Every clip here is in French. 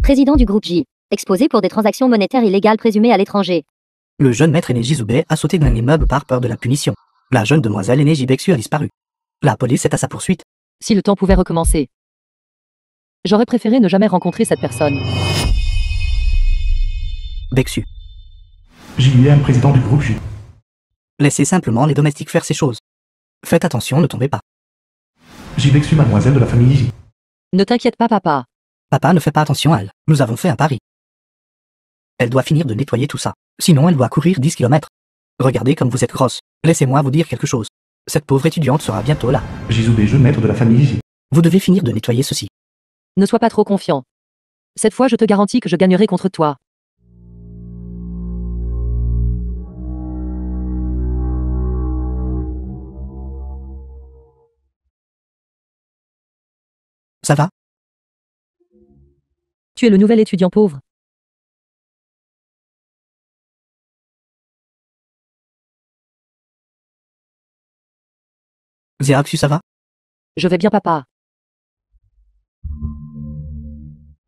Président du groupe J. Exposé pour des transactions monétaires illégales présumées à l'étranger. Le jeune maître aîné Jizube a sauté d'un immeuble par peur de la punition. La jeune demoiselle aînée Jibexu a disparu. La police est à sa poursuite. Si le temps pouvait recommencer. J'aurais préféré ne jamais rencontrer cette personne. Bexu. J'y ai un président du groupe J. Laissez simplement les domestiques faire ces choses. Faites attention, ne tombez pas. Jibexu, mademoiselle de la famille J. Ne t'inquiète pas, papa. Papa ne fait pas attention à elle. Nous avons fait un pari. Elle doit finir de nettoyer tout ça. Sinon elle doit courir 10 km. Regardez comme vous êtes grosse. Laissez-moi vous dire quelque chose. Cette pauvre étudiante sera bientôt là. Jizube, jeune maître de la famille J. Vous devez finir de nettoyer ceci. Ne sois pas trop confiant. Cette fois, je te garantis que je gagnerai contre toi. Ça va? Tu es le nouvel étudiant pauvre. Xeraxu, ça va? Je vais bien, papa.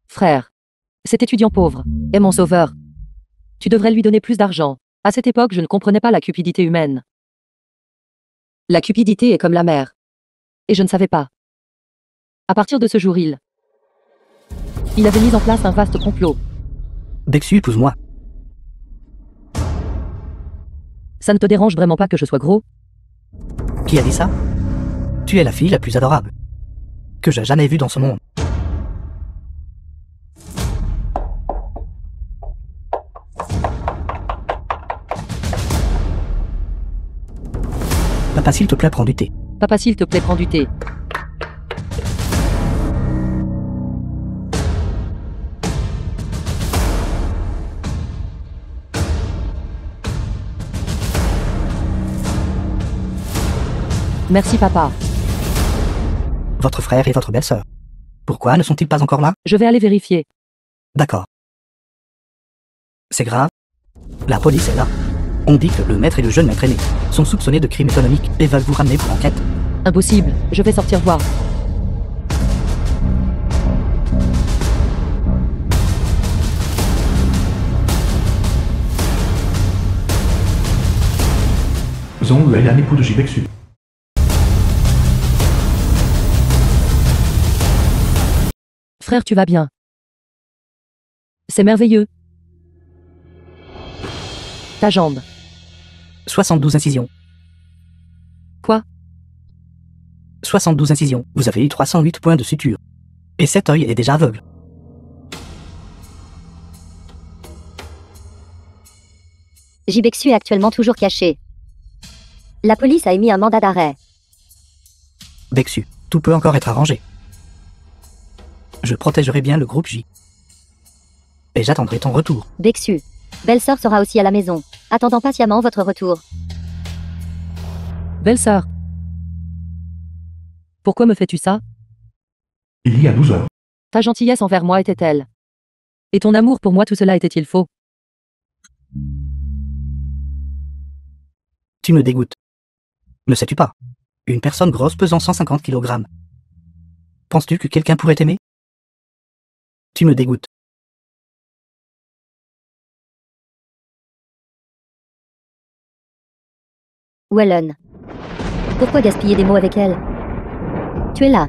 Frère, cet étudiant pauvre est mon sauveur. Tu devrais lui donner plus d'argent. À cette époque, je ne comprenais pas la cupidité humaine. La cupidité est comme la mer. Et je ne savais pas. À partir de ce jour, il avait mis en place un vaste complot. Bexu, épouse-moi. Ça ne te dérange vraiment pas que je sois gros? Qui a dit ça? Tu es la fille la plus adorable que j'ai jamais vue dans ce monde. Papa, s'il te plaît, prends du thé. Papa, s'il te plaît, prends du thé. Merci, papa. Votre frère et votre belle-sœur. Pourquoi ne sont-ils pas encore là? Je vais aller vérifier. D'accord. C'est grave. La police est là. On dit que le maître et le jeune maître aîné sont soupçonnés de crimes économiques et veulent vous ramener pour enquête. Impossible, je vais sortir voir. Zong est un époux de Jibexu. Frère, tu vas bien. C'est merveilleux. Ta jambe. 72 incisions. Quoi? 72 incisions. Vous avez eu 308 points de suture. Et cet œil est déjà aveugle. Jibexu est actuellement toujours caché. La police a émis un mandat d'arrêt. Bexu, tout peut encore être arrangé. Je protégerai bien le groupe J. Et j'attendrai ton retour. Bexu. Belle-sœur sera aussi à la maison, attendant patiemment votre retour. Belle-sœur. Pourquoi me fais-tu ça? Il y a 12 heures. Ta gentillesse envers moi était-elle? Et ton amour pour moi, tout cela était-il faux? Tu me dégoûtes. Ne sais-tu pas? Une personne grosse pesant 150 kg. Penses-tu que quelqu'un pourrait t'aimer? Tu me dégoûtes. Wellen. Pourquoi gaspiller des mots avec elle? Tu es là.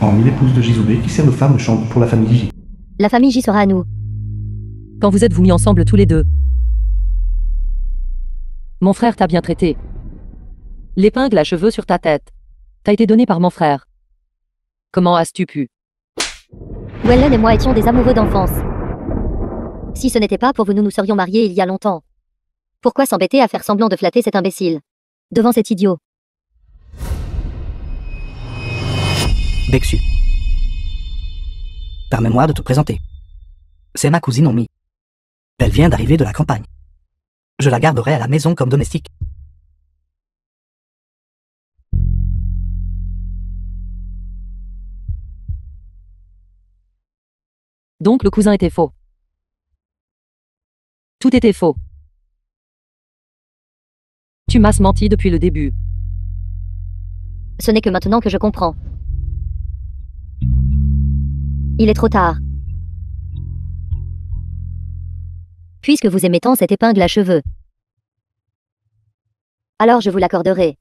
En l'épouse de Jizube qui sert de femme de chambre pour la famille J. La famille J sera à nous. Quand vous êtes-vous mis ensemble tous les deux? Mon frère t'a bien traité. L'épingle à cheveux sur ta tête t'a été donnée par mon frère. Comment as-tu pu? Wellen et moi étions des amoureux d'enfance. Si ce n'était pas pour vous, nous nous serions mariés il y a longtemps. Pourquoi s'embêter à faire semblant de flatter cet imbécile? Devant cet idiot. Bexu. Permets-moi de te présenter. C'est ma cousine Omi. Elle vient d'arriver de la campagne. Je la garderai à la maison comme domestique. Donc le cousin était faux. Tout était faux. Tu m'as menti depuis le début. Ce n'est que maintenant que je comprends. Il est trop tard. Puisque vous aimez tant cette épingle à cheveux. Alors je vous l'accorderai.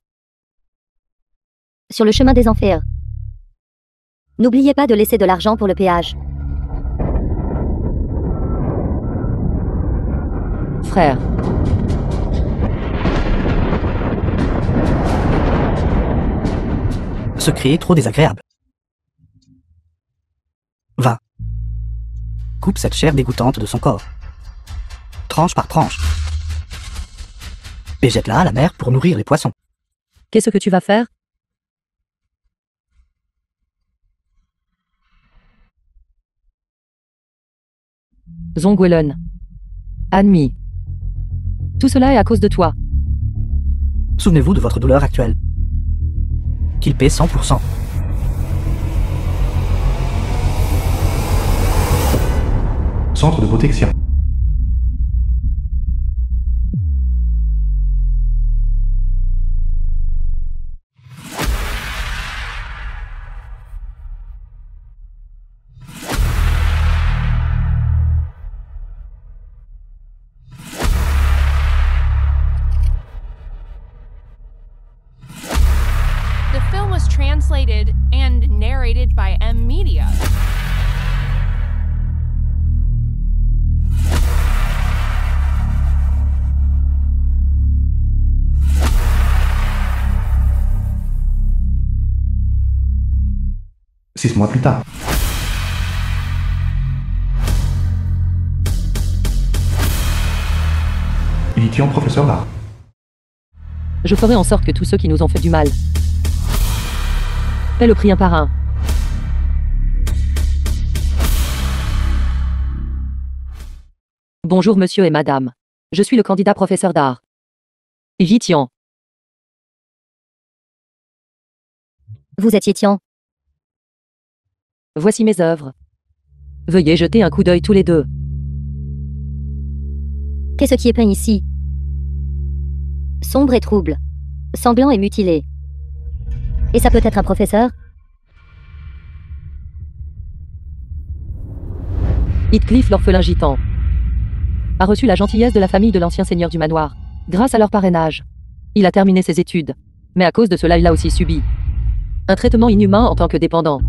Sur le chemin des enfers. N'oubliez pas de laisser de l'argent pour le péage. Frère. Ce cri est trop désagréable. Va. Coupe cette chair dégoûtante de son corps. Tranche par tranche. Et jette-la à la mer pour nourrir les poissons. Qu'est-ce que tu vas faire? Zongwellen. Admis. Tout cela est à cause de toi. Souvenez-vous de votre douleur actuelle. Qu'il paie 100%. Centre de protection. The film was translated and narrated by M Media. Six mois plus tard. Lithium, professeur d'art. Je ferai en sorte que tous ceux qui nous ont fait du mal paient le prix un par un. Bonjour monsieur et madame. Je suis le candidat professeur d'art. Yi Tian. Vous étiez Tian. Voici mes œuvres. Veuillez jeter un coup d'œil tous les deux. Qu'est-ce qui est peint ici? Sombre et trouble. Sanglant et mutilé. Et ça peut être un professeur? Heathcliff l'orphelin gitan a reçu la gentillesse de la famille de l'ancien seigneur du manoir. Grâce à leur parrainage, il a terminé ses études. Mais à cause de cela, il a aussi subi un traitement inhumain en tant que dépendant.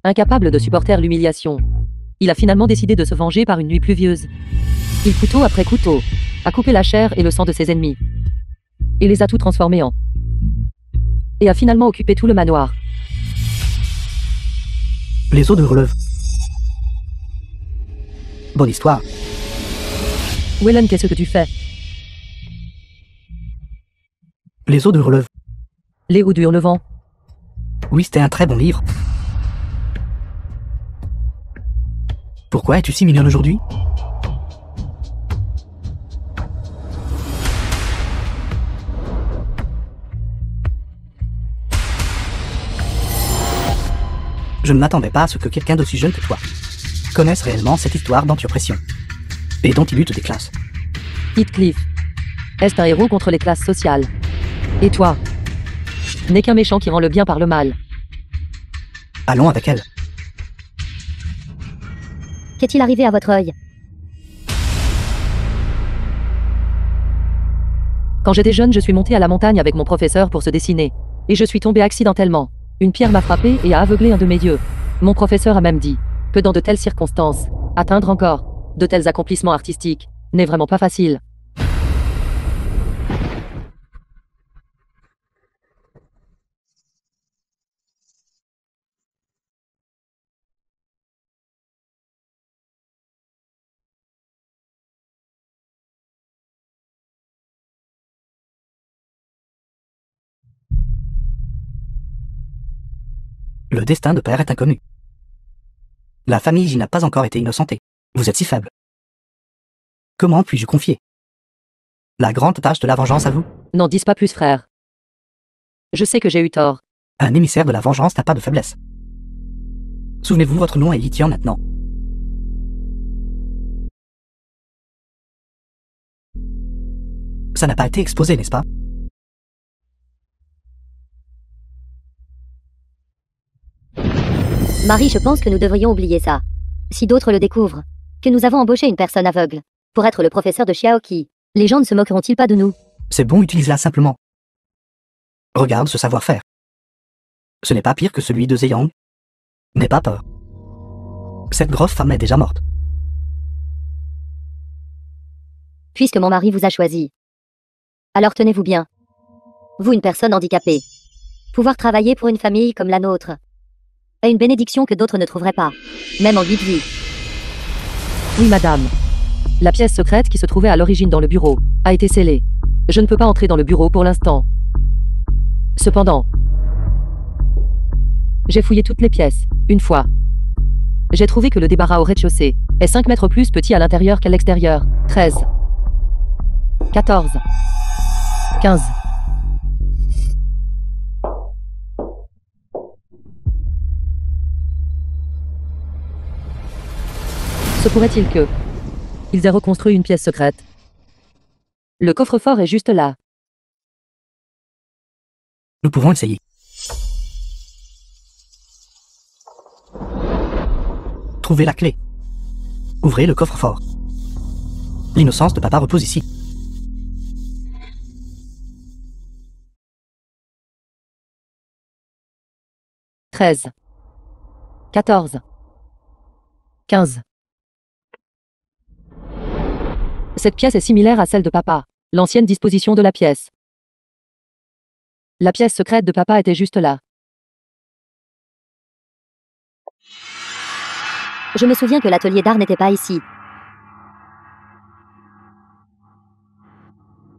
Incapable de supporter l'humiliation, il a finalement décidé de se venger par une nuit pluvieuse. Il, couteau après couteau, a coupé la chair et le sang de ses ennemis. Et les a tous transformés en... et a finalement occupé tout le manoir. Les eaux de relève. Bonne histoire. Wellen, qu'est-ce que tu fais? Les eaux de relève. Les eaux du Hurlevent. Oui, c'était un très bon livre. Pourquoi es-tu si mignonne aujourd'hui? Je ne m'attendais pas à ce que quelqu'un d'aussi jeune que toi connaisse réellement cette histoire d'anti-oppression, et dont il lutte des classes. Heathcliff est un héros contre les classes sociales. Et toi n'est qu'un méchant qui rend le bien par le mal. Allons avec elle. Qu'est-il arrivé à votre œil? Quand j'étais jeune, je suis monté à la montagne avec mon professeur pour se dessiner. Et je suis tombé accidentellement. Une pierre m'a frappé et a aveuglé un de mes yeux. Mon professeur a même dit que dans de telles circonstances, atteindre encore de tels accomplissements artistiques n'est vraiment pas facile. Le destin de père est inconnu. La famille J n'a pas encore été innocentée. Vous êtes si faible. Comment puis-je confier la grande tâche de la vengeance à vous? N'en dis pas plus, frère. Je sais que j'ai eu tort. Un émissaire de la vengeance n'a pas de faiblesse. Souvenez-vous, votre nom est Lithium maintenant. Ça n'a pas été exposé, n'est-ce pas? Marie, je pense que nous devrions oublier ça. Si d'autres le découvrent, que nous avons embauché une personne aveugle. Pour être le professeur de Xiaoqi, les gens ne se moqueront-ils pas de nous? C'est bon, utilise-la simplement. Regarde ce savoir-faire. Ce n'est pas pire que celui de Zeyang. N'aie pas peur. Cette grosse femme est déjà morte. Puisque mon mari vous a choisi. Alors tenez-vous bien. Vous, une personne handicapée. Pouvoir travailler pour une famille comme la nôtre est une bénédiction que d'autres ne trouveraient pas, même en 8 vies. Oui, madame. La pièce secrète qui se trouvait à l'origine dans le bureau a été scellée. Je ne peux pas entrer dans le bureau pour l'instant. Cependant, j'ai fouillé toutes les pièces, une fois. J'ai trouvé que le débarras au rez-de-chaussée est 5 mètres plus petit à l'intérieur qu'à l'extérieur. 13. 14. 15. Se pourrait-il que ils aient reconstruit une pièce secrète? Le coffre-fort est juste là. Nous pouvons essayer. Trouvez la clé. Ouvrez le coffre-fort. L'innocence de papa repose ici. « 13. 14. 15. Cette pièce est similaire à celle de papa, l'ancienne disposition de la pièce. La pièce secrète de papa était juste là. Je me souviens que l'atelier d'art n'était pas ici.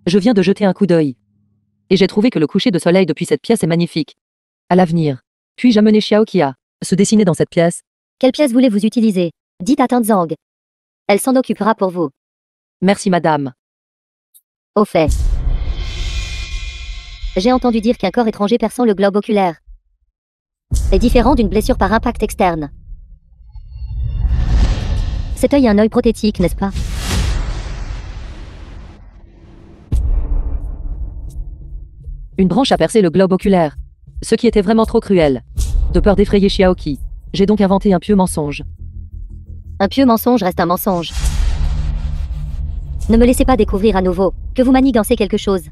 Je viens de jeter un coup d'œil. Et j'ai trouvé que le coucher de soleil depuis cette pièce est magnifique. À l'avenir, puis-je amener Xiaoqi à se dessiner dans cette pièce? Quelle pièce voulez-vous utiliser? Dites à Tante Zhang. Elle s'en occupera pour vous. Merci madame. Au fait. J'ai entendu dire qu'un corps étranger perçant le globe oculaire est différent d'une blessure par impact externe. Cet œil est un œil prothétique, n'est-ce pas? Une branche a percé le globe oculaire. Ce qui était vraiment trop cruel. De peur d'effrayer Xiaoqi, j'ai donc inventé un pieux mensonge. Un pieux mensonge reste un mensonge. Ne me laissez pas découvrir à nouveau que vous manigancez quelque chose.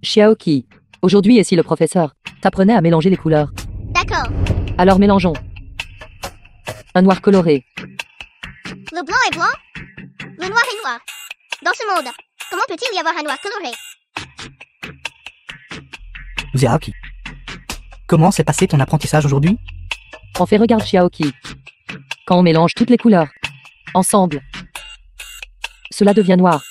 Xiaoqi, aujourd'hui et si le professeur t'apprenait à mélanger les couleurs? D'accord. Alors mélangeons. Un noir coloré. Le blanc est blanc, le noir est noir. Dans ce monde, comment peut-il y avoir un noir coloré? Xiaoqi. Comment s'est passé ton apprentissage aujourd'hui? On fait regarde Xiaoqi. Quand on mélange toutes les couleurs ensemble, cela devient noir.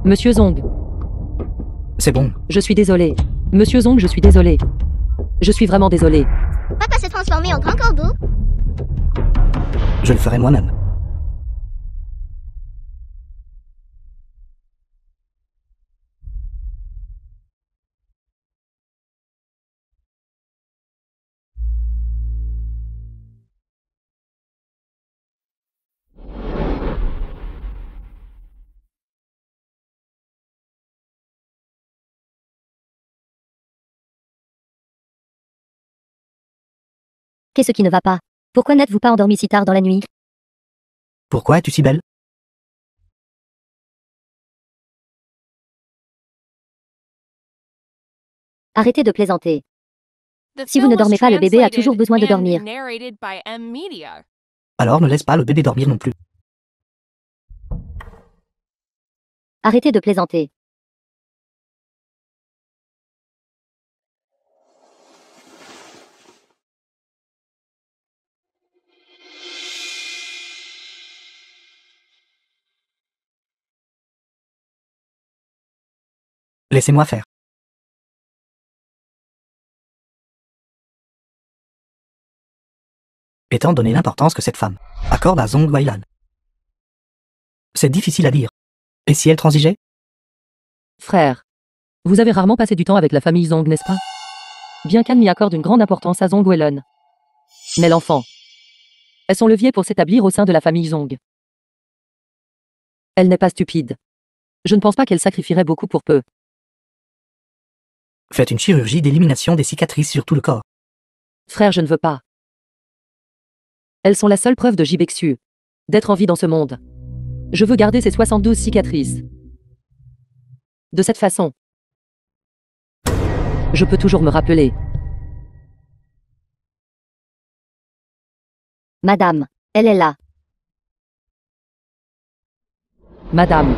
Monsieur Zong. C'est bon. Je suis désolé. Monsieur Zong, je suis désolé. Je suis vraiment désolé. Papa s'est transformé en grand corbeau. Je le ferai moi-même. Qu'est-ce qui ne va pas? Pourquoi n'êtes-vous pas endormi si tard dans la nuit? Pourquoi es-tu si belle? Arrêtez de plaisanter. The Si vous ne film was dormez pas, le bébé a toujours translated besoin de and dormir. narrated by M Media. Alors ne laisse pas le bébé dormir non plus. Arrêtez de plaisanter. Laissez-moi faire. Étant donné l'importance que cette femme accorde à Zhong Wailan, c'est difficile à dire. Et si elle transigeait? Frère, vous avez rarement passé du temps avec la famille Zong, n'est-ce pas? Bien qu'Anne y accorde une grande importance à Zong Weilun. Mais l'enfant est son levier pour s'établir au sein de la famille Zong. Elle n'est pas stupide. Je ne pense pas qu'elle sacrifierait beaucoup pour peu. Faites une chirurgie d'élimination des cicatrices sur tout le corps. Frère, je ne veux pas. Elles sont la seule preuve de Jibexu. D'être en vie dans ce monde. Je veux garder ces 72 cicatrices. De cette façon, je peux toujours me rappeler. Madame, elle est là. Madame,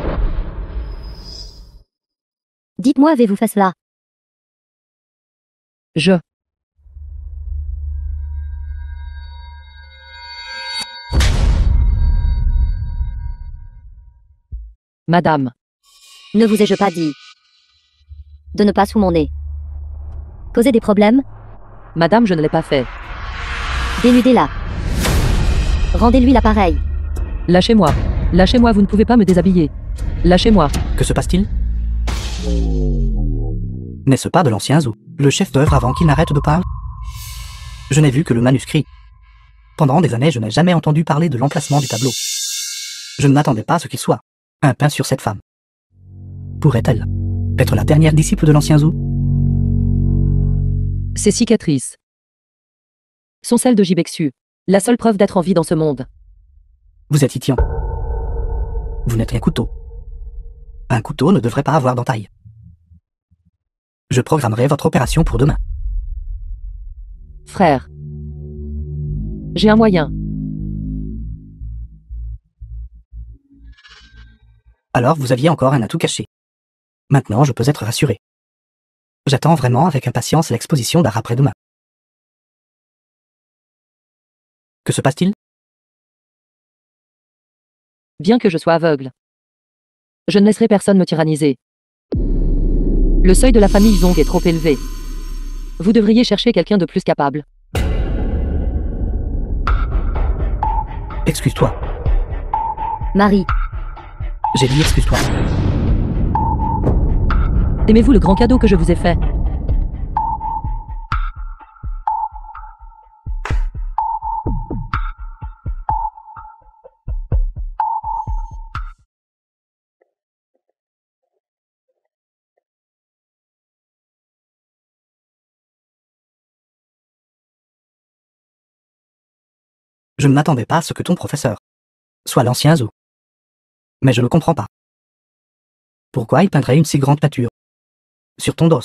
Dites-moi, avez-vous fait cela? je... Madame, Ne vous ai-je pas dit de ne pas sous mon nez causer des problèmes? Madame, je ne l'ai pas fait. Dénudez-la. Rendez-lui l'appareil. Lâchez-moi. Lâchez-moi, vous ne pouvez pas me déshabiller. Lâchez-moi. Que se passe-t-il? N'est-ce pas de l'ancien Zou, le chef d'œuvre avant qu'il n'arrête de parler? Je n'ai vu que le manuscrit. Pendant des années, je n'ai jamais entendu parler de l'emplacement du tableau. Je ne m'attendais pas à ce qu'il soit un pain sur cette femme. Pourrait-elle être la dernière disciple de l'ancien Zou? Ces cicatrices sont celles de Jibexu. La seule preuve d'être en vie dans ce monde. Vous êtes Itian. Vous n'êtes qu'un couteau. Un couteau ne devrait pas avoir d'entaille. Je programmerai votre opération pour demain. Frère, j'ai un moyen. Alors vous aviez encore un atout caché. Maintenant je peux être rassuré. J'attends vraiment avec impatience l'exposition d'art après-demain. Que se passe-t-il? Bien que je sois aveugle, je ne laisserai personne me tyranniser. Le seuil de la famille Zong est trop élevé. Vous devriez chercher quelqu'un de plus capable. Excuse-toi. Marie, J'ai dit excuse-toi. Aimez-vous le grand cadeau que je vous ai fait? Je ne m'attendais pas à ce que ton professeur soit l'ancien Zou. Mais je ne comprends pas. Pourquoi il peindrait une si grande pâture sur ton dos?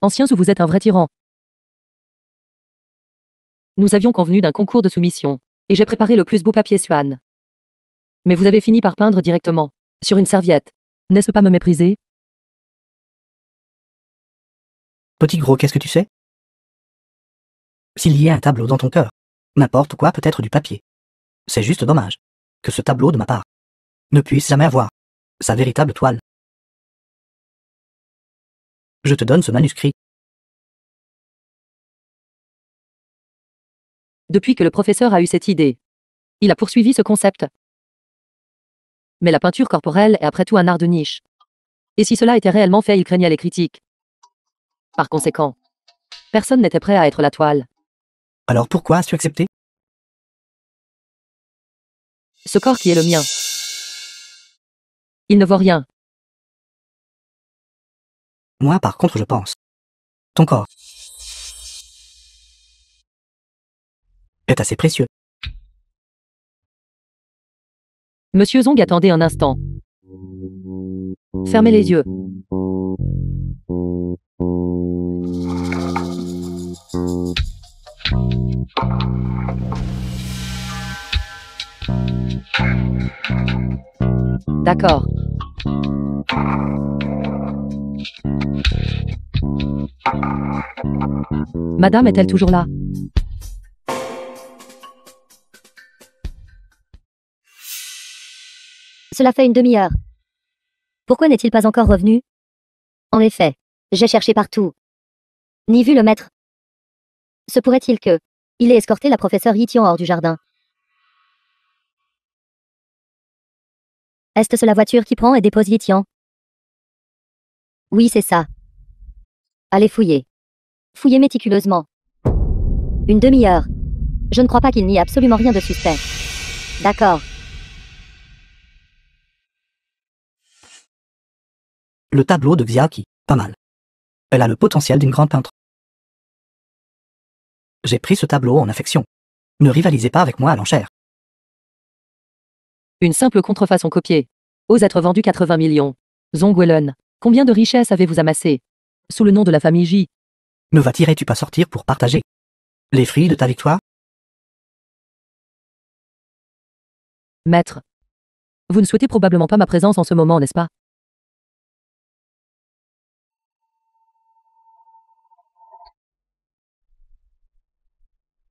Ancien Zou, vous êtes un vrai tyran. Nous avions convenu d'un concours de soumission, et j'ai préparé le plus beau papier Suan. Mais vous avez fini par peindre directement, sur une serviette. N'est-ce pas me mépriser? Petit gros, qu'est-ce que tu sais? S'il y a un tableau dans ton cœur, n'importe quoi peut être du papier. C'est juste dommage que ce tableau de ma part ne puisse jamais avoir sa véritable toile. Je te donne ce manuscrit. Depuis que le professeur a eu cette idée, il a poursuivi ce concept. Mais la peinture corporelle est après tout un art de niche. Et si cela était réellement fait, il craignait les critiques. Par conséquent, personne n'était prêt à être la toile. Alors pourquoi as-tu accepté? Ce corps qui est le mien. Il ne vaut rien. Moi par contre je pense. Ton corps est assez précieux. Monsieur Zong, attendez un instant. Fermez les yeux. D'accord. Madame est-elle toujours là? cela fait une demi-heure. Pourquoi n'est-il pas encore revenu? En effet, j'ai cherché partout. Ni vu le maître. Se pourrait-il que il ait escorté la professeure Yitian hors du jardin? Est-ce la voiture qui prend et dépose Yitian? Oui, c'est ça. Allez fouiller. Fouillez méticuleusement. Une demi-heure. Je ne crois pas qu'il n'y ait absolument rien de suspect. D'accord. Le tableau de Xiaoqi, pas mal. Elle a le potentiel d'une grande peintre. J'ai pris ce tableau en affection. Ne rivalisez pas avec moi à l'enchère. Une simple contrefaçon copiée. Ose être vendu 80 millions. Zhongwellen, combien de richesses avez-vous amassé? Sous le nom de la famille J. Ne vas-tu pas sortir pour partager les fruits de ta victoire? Maître. Vous ne souhaitez probablement pas ma présence en ce moment, n'est-ce pas?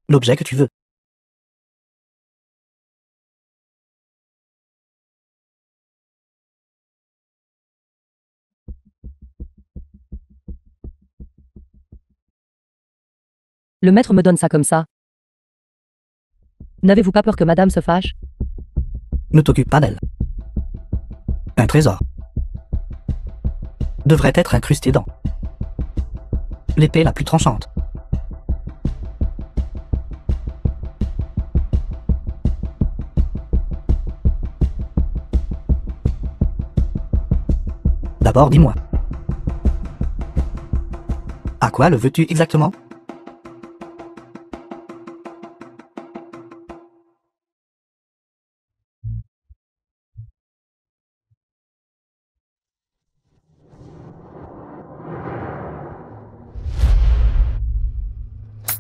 L'objet que tu veux. Le maître me donne ça comme ça. N'avez-vous pas peur que madame se fâche? Ne t'occupe pas d'elle. Un trésor. Devrait être incrusté dans l'épée la plus tranchante. D'abord, dis-moi. À quoi le veux-tu exactement?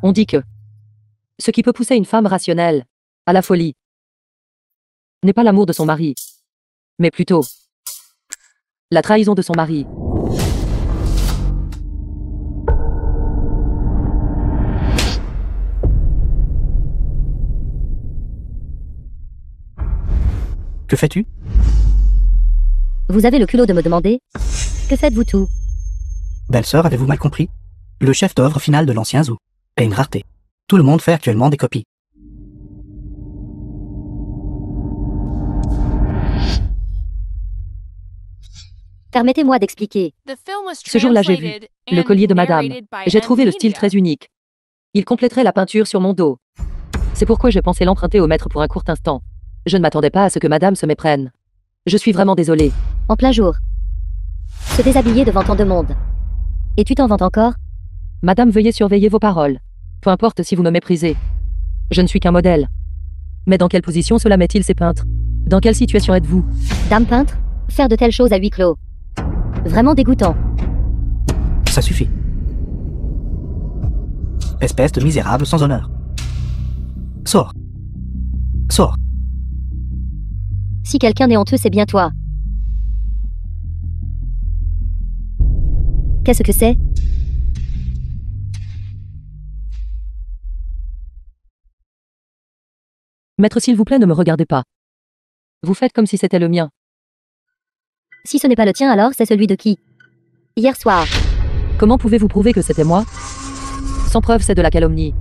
On dit que ce qui peut pousser une femme rationnelle à la folie n'est pas l'amour de son mari, mais plutôt la trahison de son mari. Que fais-tu? Vous avez le culot de me demander? Que faites-vous tout? Belle-sœur, avez-vous mal compris? Le chef d'œuvre final de l'ancien zoo est une rareté. Tout le monde fait actuellement des copies. Permettez-moi d'expliquer. The film was Ce jour-là, j'ai vu translated le and collier de madame. narrated by J'ai M. trouvé le style Media. très unique. Il compléterait la peinture sur mon dos. C'est pourquoi j'ai pensé l'emprunter au maître pour un court instant. Je ne m'attendais pas à ce que madame se méprenne. Je suis vraiment désolé. En plein jour. Se déshabiller devant tant de monde. Et tu t'en vantes encore? Madame, veuillez surveiller vos paroles. Peu importe si vous me méprisez. Je ne suis qu'un modèle. Mais dans quelle position cela met-il ces peintres? Dans quelle situation êtes-vous? Dame peintre? Faire de telles choses à huis clos. Vraiment dégoûtant. Ça suffit. Espèce de misérable sans honneur. Sors. Sors. Si quelqu'un est honteux, c'est bien toi. Qu'est-ce que c'est? Maître, s'il vous plaît, ne me regardez pas. Vous faites comme si c'était le mien. Si ce n'est pas le tien, alors c'est celui de qui? Hier soir. Comment pouvez-vous prouver que c'était moi? Sans preuve, c'est de la calomnie.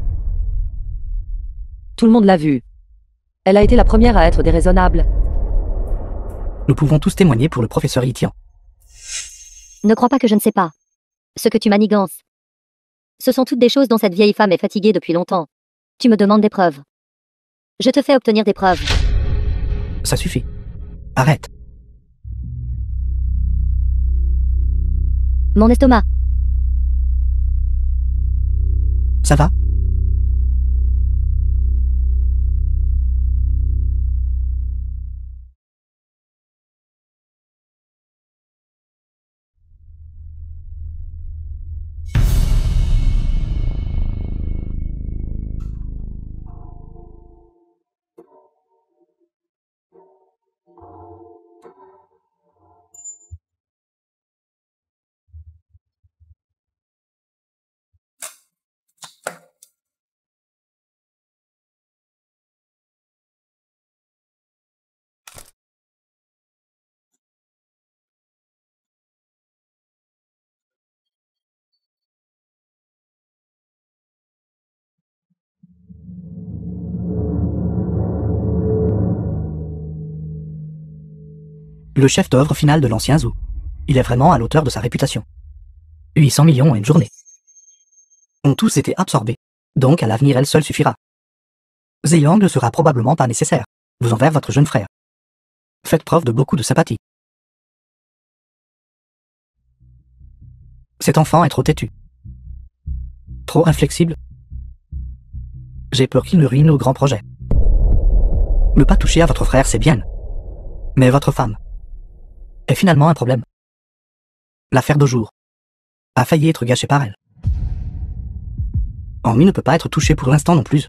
Tout le monde l'a vu. Elle a été la première à être déraisonnable. Nous pouvons tous témoigner pour le professeur Yitian. Ne crois pas que je ne sais pas. Ce que tu manigances. Ce sont toutes des choses dont cette vieille femme est fatiguée depuis longtemps. Tu me demandes des preuves. Je te fais obtenir des preuves. Ça suffit. Arrête. Mon estomac. Ça va? Le chef d'œuvre final de l'ancien zoo. Il est vraiment à l'auteur de sa réputation. 800 millions en une journée. Ont tous été absorbés. Donc à l'avenir elle seule suffira. Zeyang ne sera probablement pas nécessaire. Vous envers votre jeune frère. Faites preuve de beaucoup de sympathie. Cet enfant est trop têtu. Trop inflexible. J'ai peur qu'il ne ruine nos grands projets. Ne pas toucher à votre frère, c'est bien. Mais votre femme est finalement un problème. L'affaire de jour a failli être gâchée par elle. Henri ne peut pas être touché pour l'instant non plus.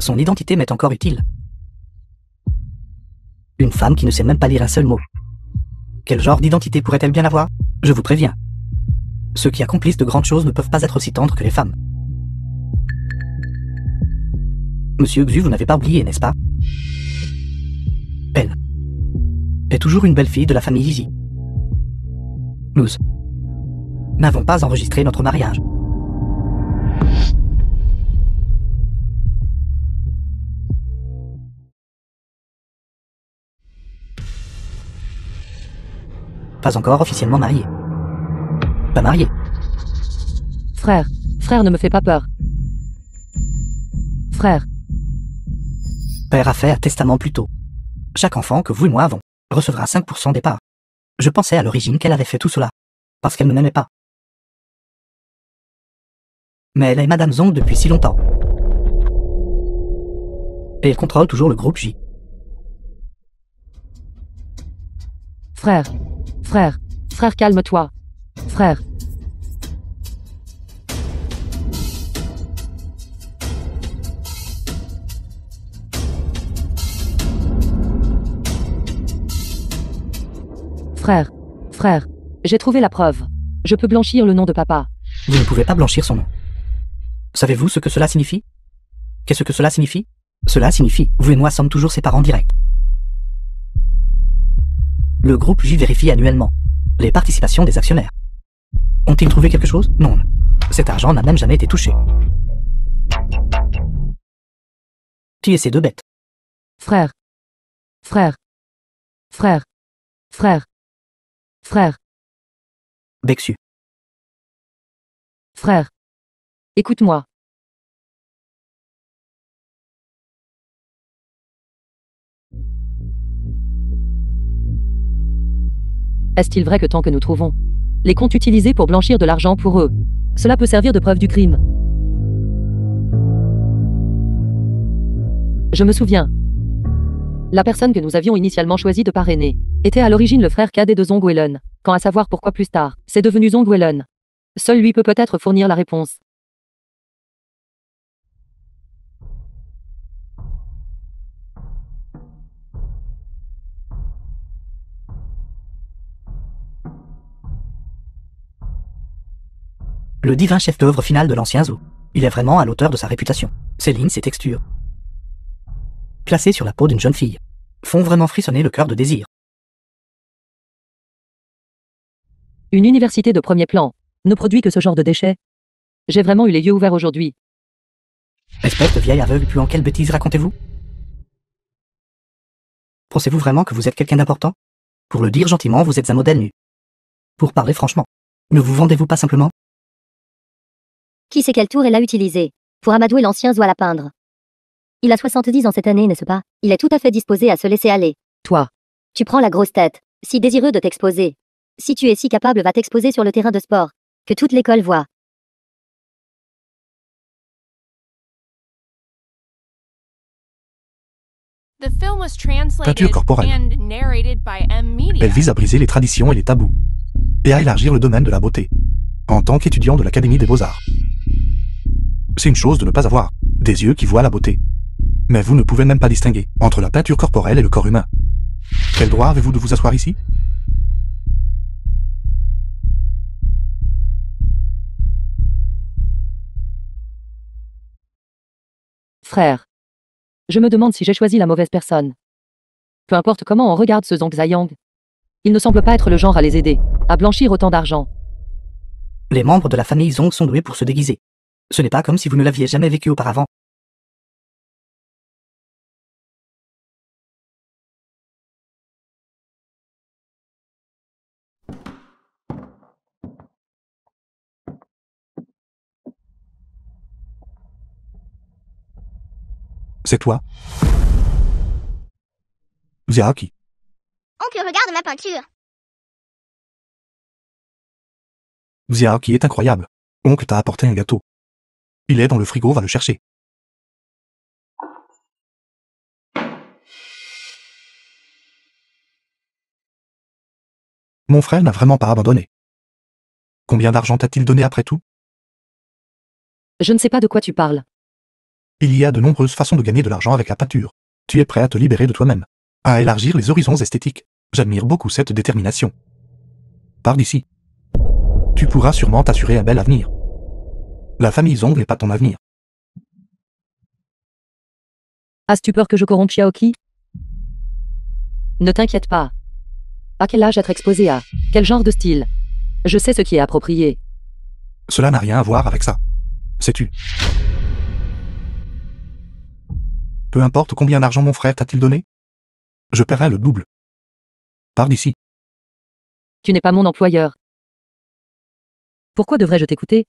Son identité m'est encore utile. Une femme qui ne sait même pas lire un seul mot. Quel genre d'identité pourrait-elle bien avoir? Je vous préviens. Ceux qui accomplissent de grandes choses ne peuvent pas être aussi tendres que les femmes. Monsieur Xu, vous n'avez pas oublié, n'est-ce pas? Elle est toujours une belle fille de la famille Easy. Nous n'avons pas enregistré notre mariage. Pas encore officiellement marié. Pas marié. Frère, frère ne me fais pas peur. Frère, Père a fait un testament plus tôt. Chaque enfant que vous et moi avons recevra 5% des parts. Je pensais à l'origine qu'elle avait fait tout cela, parce qu'elle ne m'aimait pas. Mais elle est Madame Zong depuis si longtemps. Et elle contrôle toujours le groupe J. frère, frère, frère, calme-toi. Frère. Frère, frère, j'ai trouvé la preuve. Je peux blanchir le nom de papa. Vous ne pouvez pas blanchir son nom. Savez-vous ce que cela signifie? Qu'est-ce que cela signifie? Cela signifie, vous et moi sommes toujours ses parents directs. Le groupe J vérifie annuellement les participations des actionnaires. Ont-ils trouvé quelque chose? Non. Cet argent n'a même jamais été touché. Tuez ces deux bêtes. Frère, frère, frère, frère, frère, Bexu. frère. Écoute-moi. Est-il vrai que tant que nous trouvons les comptes utilisés pour blanchir de l'argent pour eux, cela peut servir de preuve du crime? Je me souviens. La personne que nous avions initialement choisi de parrainer était à l'origine le frère cadet de Zong Weilun. Quant à savoir pourquoi plus tard, c'est devenu Zong Weilun. Seul lui peut peut-être fournir la réponse. Le divin chef d'œuvre final de l'ancien zoo. Il est vraiment à l'auteur de sa réputation. Ses lignes, ses textures, placées sur la peau d'une jeune fille, font vraiment frissonner le cœur de désir. Une université de premier plan ne produit que ce genre de déchets. J'ai vraiment eu les yeux ouverts aujourd'hui. Espèce de vieille aveugle puant, quelle bêtise racontez-vous? Pensez-vous vraiment que vous êtes quelqu'un d'important? Pour le dire gentiment, vous êtes un modèle nu. Pour parler franchement, ne vous vendez-vous pas simplement? Qui sait quelle tour elle a utilisée pour amadouer l'ancien zoo à la peindre? Il a 70 ans cette année, n'est-ce pas? Il est tout à fait disposé à se laisser aller. Toi, Tu prends la grosse tête, si désireux de t'exposer. Si tu es si capable, va t'exposer sur le terrain de sport, que toute l'école voit. The film was translated Peinture corporelle. and narrated by M. Media. Elle vise à briser les traditions et les tabous, et à élargir le domaine de la beauté, en tant qu'étudiant de l'Académie des Beaux-Arts. C'est une chose de ne pas avoir des yeux qui voient la beauté. Mais vous ne pouvez même pas distinguer entre la peinture corporelle et le corps humain. Quel droit avez-vous de vous asseoir ici? frère. Je me demande si j'ai choisi la mauvaise personne. Peu importe comment on regarde ce Zong Zayang. Il ne semble pas être le genre à les aider, à blanchir autant d'argent. Les membres de la famille Zong sont doués pour se déguiser. Ce n'est pas comme si vous ne l'aviez jamais vécu auparavant. C'est toi? Ziaki. Oncle, regarde ma peinture. Ziaki est incroyable. Oncle t'a apporté un gâteau. Il est dans le frigo, va le chercher. Mon frère n'a vraiment pas abandonné. Combien d'argent t'a-t-il donné après tout? Je ne sais pas de quoi tu parles. Il y a de nombreuses façons de gagner de l'argent avec la peinture. Tu es prêt à te libérer de toi-même, à élargir les horizons esthétiques. J'admire beaucoup cette détermination. Pars d'ici. Tu pourras sûrement t'assurer un bel avenir. La famille Zong n'est pas ton avenir. As-tu peur que je corrompe Xiaoqi? Ne t'inquiète pas. À quel âge être exposé à quel genre de style? Je sais ce qui est approprié. Cela n'a rien à voir avec ça. Sais-tu? Peu importe combien d'argent mon frère t'a-t-il donné, je paierai le double. Pars d'ici. Tu n'es pas mon employeur. Pourquoi devrais-je t'écouter?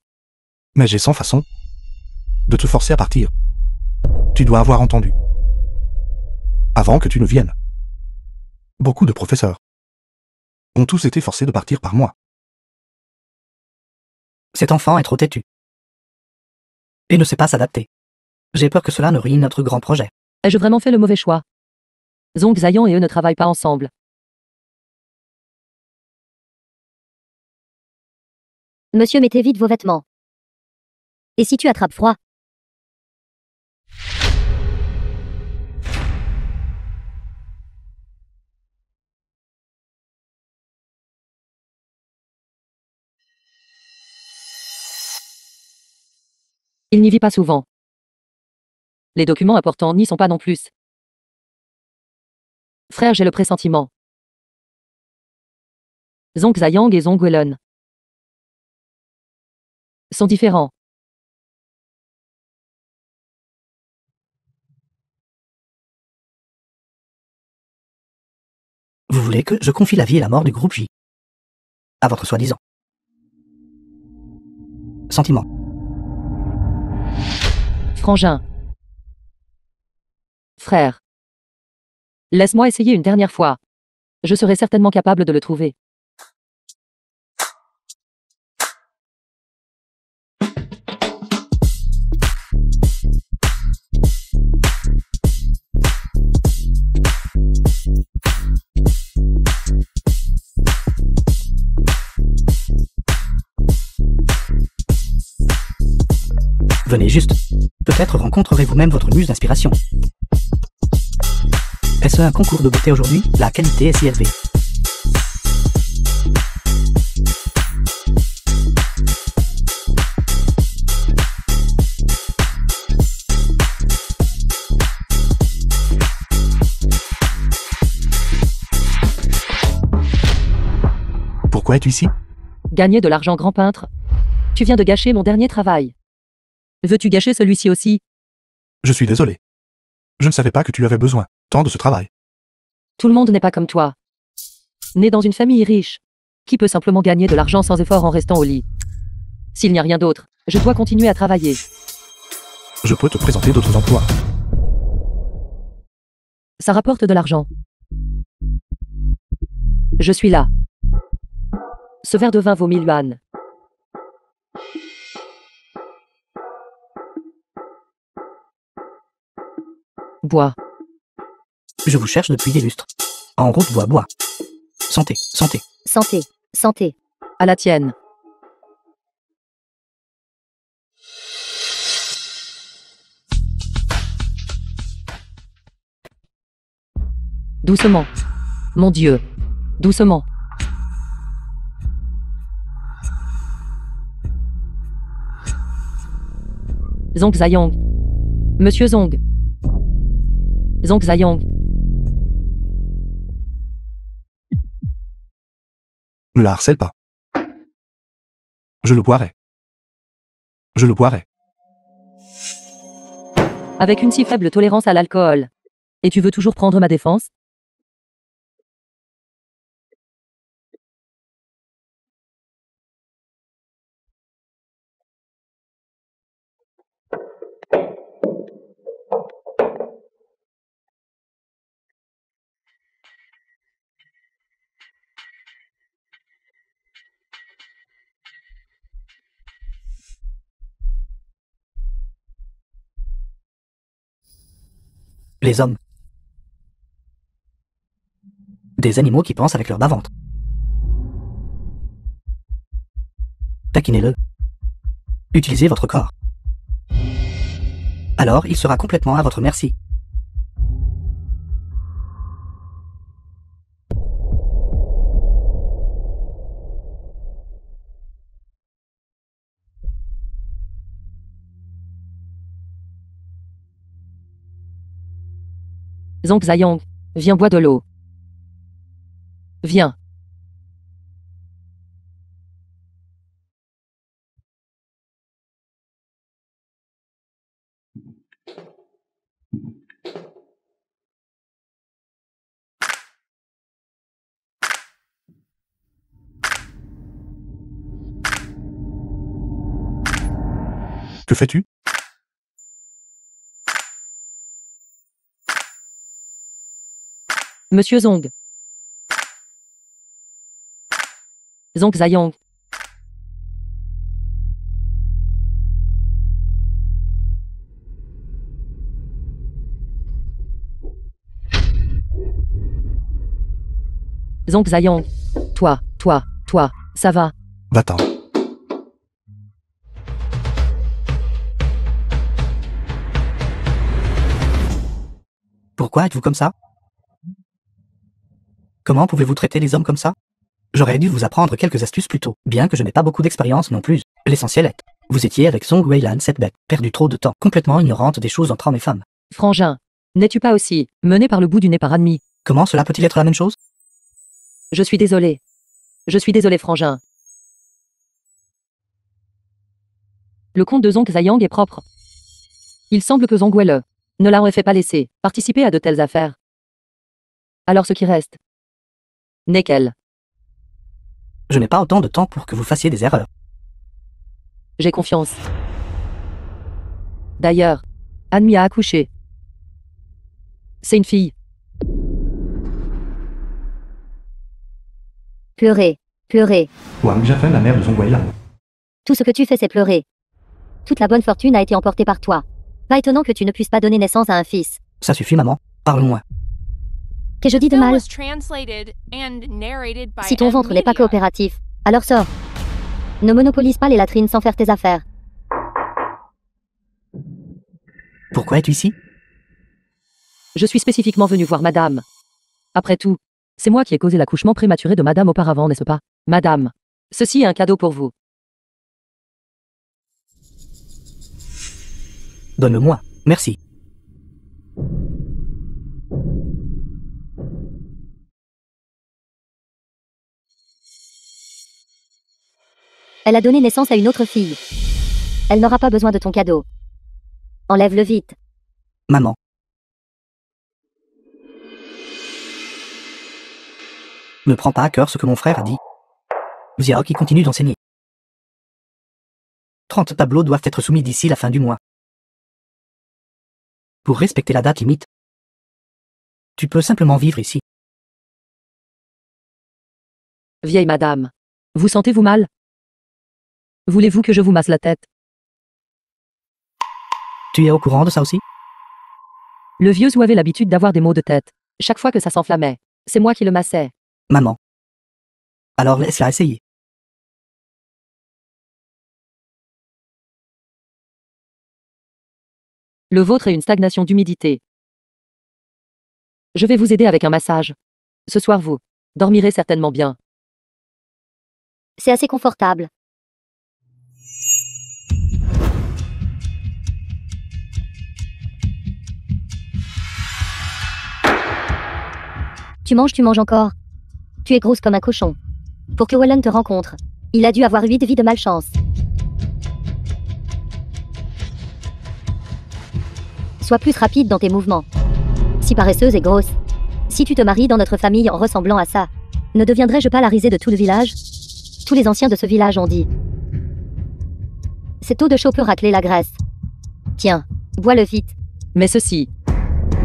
Mais j'ai 100 façons de te forcer à partir. Tu dois avoir entendu. Avant que tu ne viennes. Beaucoup de professeurs ont tous été forcés de partir par moi. Cet enfant est trop têtu. Et ne sait pas s'adapter. J'ai peur que cela ne ruine notre grand projet. Ai-je vraiment fait le mauvais choix? Zong Zhayan et eux ne travaillent pas ensemble. Monsieur, mettez vite vos vêtements. Et si tu attrapes froid? Il n'y vit pas souvent. Les documents importants n'y sont pas non plus. Frère, j'ai le pressentiment. Zong Zhayang et Zong Weilun sont différents. Vous voulez que je confie la vie et la mort du groupe J à votre soi-disant sentiment. Frangin. Frère. Laisse-moi essayer une dernière fois. Je serai certainement capable de le trouver. Venez juste. Peut-être rencontrerez vous-même votre muse d'inspiration. Est-ce un concours de beauté aujourd'hui? La qualité est si élevée. Pourquoi es-tu ici? Gagner de l'argent, grand peintre. Tu viens de gâcher mon dernier travail. Veux-tu gâcher celui-ci aussi? Je suis désolé. Je ne savais pas que tu avais besoin tant de ce travail. Tout le monde n'est pas comme toi. Né dans une famille riche. Qui peut simplement gagner de l'argent sans effort en restant au lit? S'il n'y a rien d'autre, je dois continuer à travailler. Je peux te présenter d'autres emplois. Ça rapporte de l'argent. Je suis là. Ce verre de vin vaut 1000 yuan. Bois. Je vous cherche depuis des lustres. En route, bois, bois. Santé, santé. Santé, santé. À la tienne. Doucement. Mon Dieu. Doucement. Zong Zhayang. Monsieur Zong. Zong Zhayang. Ne la harcèle pas. Je le boirai. Je le boirai. Avec une si faible tolérance à l'alcool. Et tu veux toujours prendre ma défense? Les hommes. Des animaux qui pensent avec leur bas-ventre. Taquinez-le. Utilisez votre corps. Alors, il sera complètement à votre merci. Zong Zayong, viens boire de l'eau. Viens. Que fais-tu? Monsieur Zong. Zong Zayong. Zong Zayong. Toi, ça va. Va-t'en. Pourquoi êtes-vous comme ça? Comment pouvez-vous traiter les hommes comme ça? J'aurais dû vous apprendre quelques astuces plus tôt, bien que je n'ai pas beaucoup d'expérience non plus. L'essentiel est, vous étiez avec Song Weilan cette bête, perdu trop de temps, complètement ignorante des choses entre hommes et femmes. Frangin, n'es-tu pas aussi mené par le bout du nez par admis? Comment cela peut-il être la même chose? Je suis désolé. Je suis désolé, Frangin. Le compte de Zong Zayang est propre. Il semble que Zong Weile ne l'aurait fait pas laisser participer à de telles affaires. Alors ce qui reste n'est qu'elle. Je n'ai pas autant de temps pour que vous fassiez des erreurs. J'ai confiance. D'ailleurs, Admi a accouché. C'est une fille. Pleurer, pleurer. Wang Jiafen, la mère de Zong Weilan. Tout ce que tu fais, c'est pleurer. Toute la bonne fortune a été emportée par toi. Pas étonnant que tu ne puisses pas donner naissance à un fils. Ça suffit, maman. Parle-moi. Qu'ai-je dit de Bill mal? was translated and narrated by Si ton ventre n'est pas M-Media. coopératif, alors sors. Ne monopolise pas les latrines sans faire tes affaires. Pourquoi es-tu ici? Je suis spécifiquement venu voir madame. Après tout, c'est moi qui ai causé l'accouchement prématuré de madame auparavant, n'est-ce pas? Madame, ceci est un cadeau pour vous. Donne-le-moi. Merci. Elle a donné naissance à une autre fille. Elle n'aura pas besoin de ton cadeau. Enlève-le vite. Maman. Ne prends pas à cœur ce que mon frère a dit. Xiaoqi continue d'enseigner. 30 tableaux doivent être soumis d'ici la fin du mois. Pour respecter la date limite, tu peux simplement vivre ici. Vieille madame, vous sentez-vous mal? Voulez-vous que je vous masse la tête? Tu es au courant de ça aussi? Le vieux Zhou avait l'habitude d'avoir des maux de tête. Chaque fois que ça s'enflammait, c'est moi qui le massais. Maman. Alors laisse-la essayer. Le vôtre est une stagnation d'humidité. Je vais vous aider avec un massage. Ce soir vous dormirez certainement bien. C'est assez confortable. Tu manges encore. Tu es grosse comme un cochon. Pour que Wallen te rencontre, il a dû avoir 8 vies de malchance. Sois plus rapide dans tes mouvements. Si paresseuse et grosse. Si tu te maries dans notre famille en ressemblant à ça, ne deviendrai-je pas la risée de tout le village? Tous les anciens de ce village ont dit. Cette eau de chaux peut racler la graisse. Tiens, bois-le vite. Mais ceci,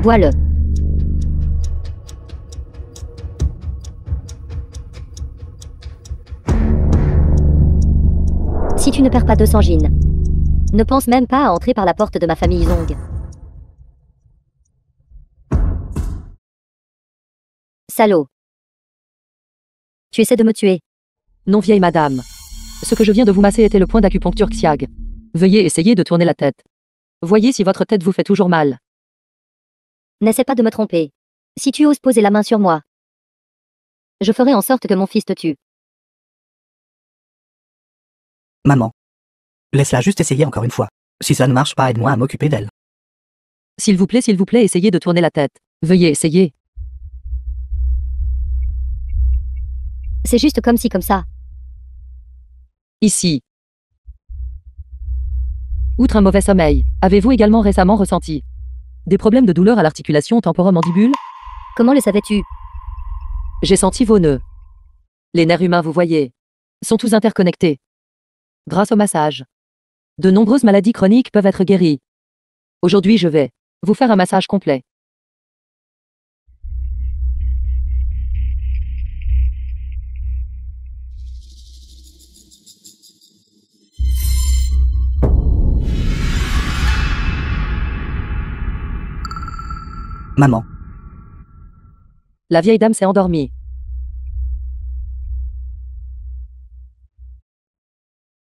Bois-le. Si tu ne perds pas 200 gines, ne pense même pas à entrer par la porte de ma famille Zong. Salaud. Tu essaies de me tuer. Non, vieille madame. Ce que je viens de vous masser était le point d'acupuncture Xiag. Veuillez essayer de tourner la tête. Voyez si votre tête vous fait toujours mal. N'essaie pas de me tromper. Si tu oses poser la main sur moi, je ferai en sorte que mon fils te tue. Maman. Laisse-la juste essayer encore une fois. Si ça ne marche pas, aide-moi à m'occuper d'elle. S'il vous plaît, essayez de tourner la tête. Veuillez essayer. C'est juste comme ci comme ça. Ici. Outre un mauvais sommeil, avez-vous également récemment ressenti des problèmes de douleur à l'articulation temporomandibule? Comment le savais-tu? J'ai senti vos nœuds. Les nerfs humains, vous voyez, sont tous interconnectés. Grâce au massage, de nombreuses maladies chroniques peuvent être guéries. Aujourd'hui, je vais vous faire un massage complet. Maman. La vieille dame s'est endormie.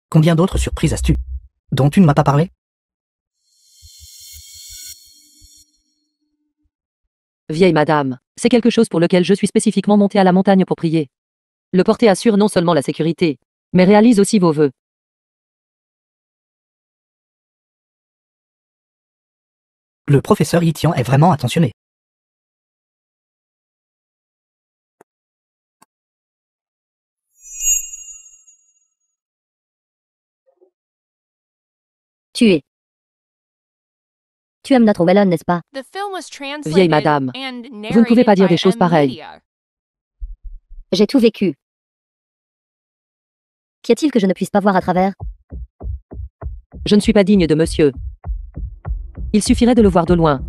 Combien d'autres surprises as-tu dont tu ne m'as pas parlé? Vieille madame, c'est quelque chose pour lequel je suis spécifiquement montée à la montagne pour prier. Le porter assure non seulement la sécurité, mais réalise aussi vos vœux. Le professeur Yitian est vraiment attentionné. Tu aimes notre Wellon, n'est-ce pas? The film was translated Vieille madame, and vous ne pouvez pas narrated dire by des choses M pareilles. Media. J'ai tout vécu. Qu'y a-t-il que je ne puisse pas voir à travers? Je ne suis pas digne de monsieur. Il suffirait de le voir de loin.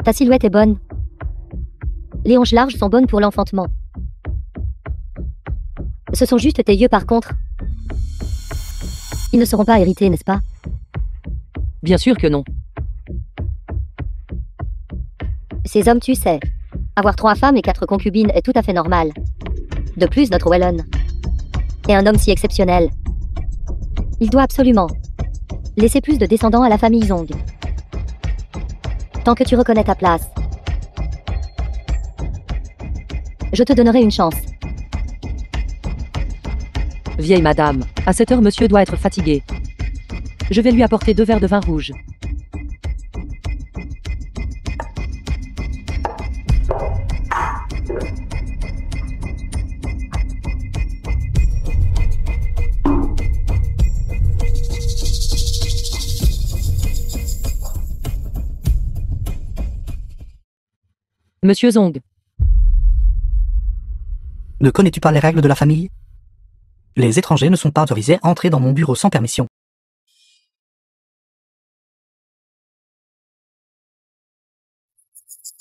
Ta silhouette est bonne. Les hanches larges sont bonnes pour l'enfantement. Ce sont juste tes yeux par contre. Ils ne seront pas hérités, n'est-ce pas? Bien sûr que non. Ces hommes, tu sais. Avoir 3 femmes et 4 concubines est tout à fait normal. De plus, notre Wellon est un homme si exceptionnel. Il doit absolument laisser plus de descendants à la famille Zong. Tant que tu reconnais ta place, je te donnerai une chance. Vieille madame, à cette heure monsieur doit être fatigué. Je vais lui apporter 2 verres de vin rouge. Monsieur Zong, Ne connais-tu pas les règles de la famille? Les étrangers ne sont pas autorisés à entrer dans mon bureau sans permission.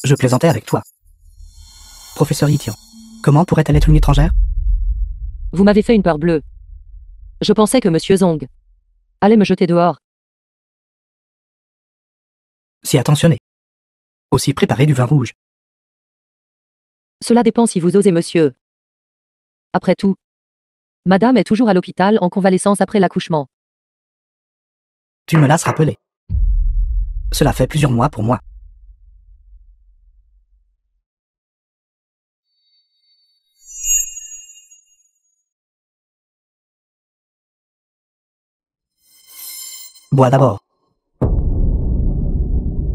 Je plaisantais avec toi. Professeur Yitian, comment pourrait-elle être une étrangère? vous m'avez fait une peur bleue. Je pensais que monsieur Zong allait me jeter dehors. Si attentionné. Aussi préparé du vin rouge. Cela dépend si vous osez monsieur. Après tout, madame est toujours à l'hôpital en convalescence après l'accouchement. Tu me l'as rappelé. Cela fait plusieurs mois pour moi. Bois d'abord.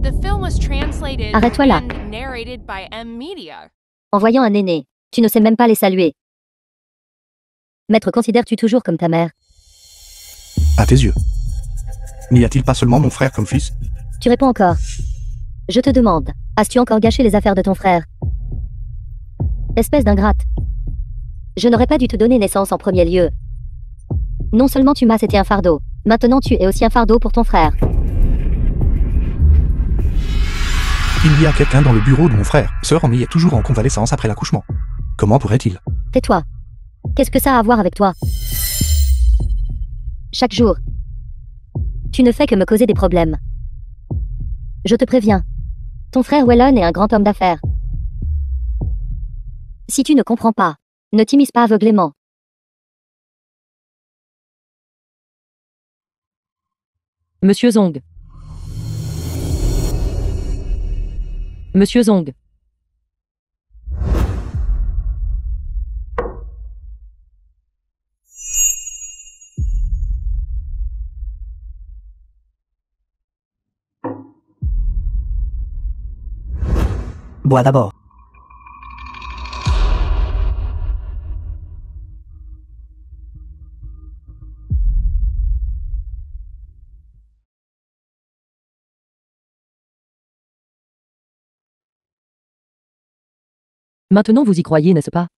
The film was translated Arrête-toi là. and narrated by M Media. En voyant un aîné, tu ne sais même pas les saluer. Maître, considères-tu toujours comme ta mère? À tes yeux. N'y a-t-il pas seulement mon frère comme fils? Tu réponds encore. Je te demande, as-tu encore gâché les affaires de ton frère? Espèce d'ingrate. Je n'aurais pas dû te donner naissance en premier lieu. Non seulement tu m'as été un fardeau, maintenant tu es aussi un fardeau pour ton frère. Il y a quelqu'un dans le bureau de mon frère. Sœur Ami est toujours en convalescence après l'accouchement. Comment pourrait-il? Tais-toi. Qu'est-ce que ça a à voir avec toi? Chaque jour, tu ne fais que me causer des problèmes. Je te préviens. Ton frère Wellon est un grand homme d'affaires. Si tu ne comprends pas, ne t'immisce pas aveuglément. Monsieur Zong. Monsieur Zong. Bois d'abord. Maintenant vous y croyez, n'est-ce pas?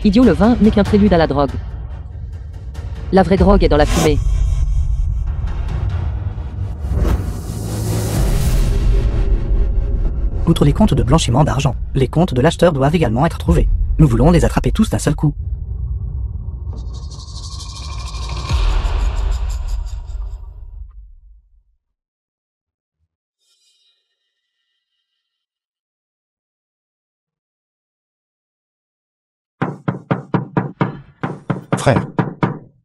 Idiot, le vin n'est qu'un prélude à la drogue. La vraie drogue est dans la fumée. Outre les comptes de blanchiment d'argent, les comptes de l'acheteur doivent également être trouvés. Nous voulons les attraper tous d'un seul coup. Frère.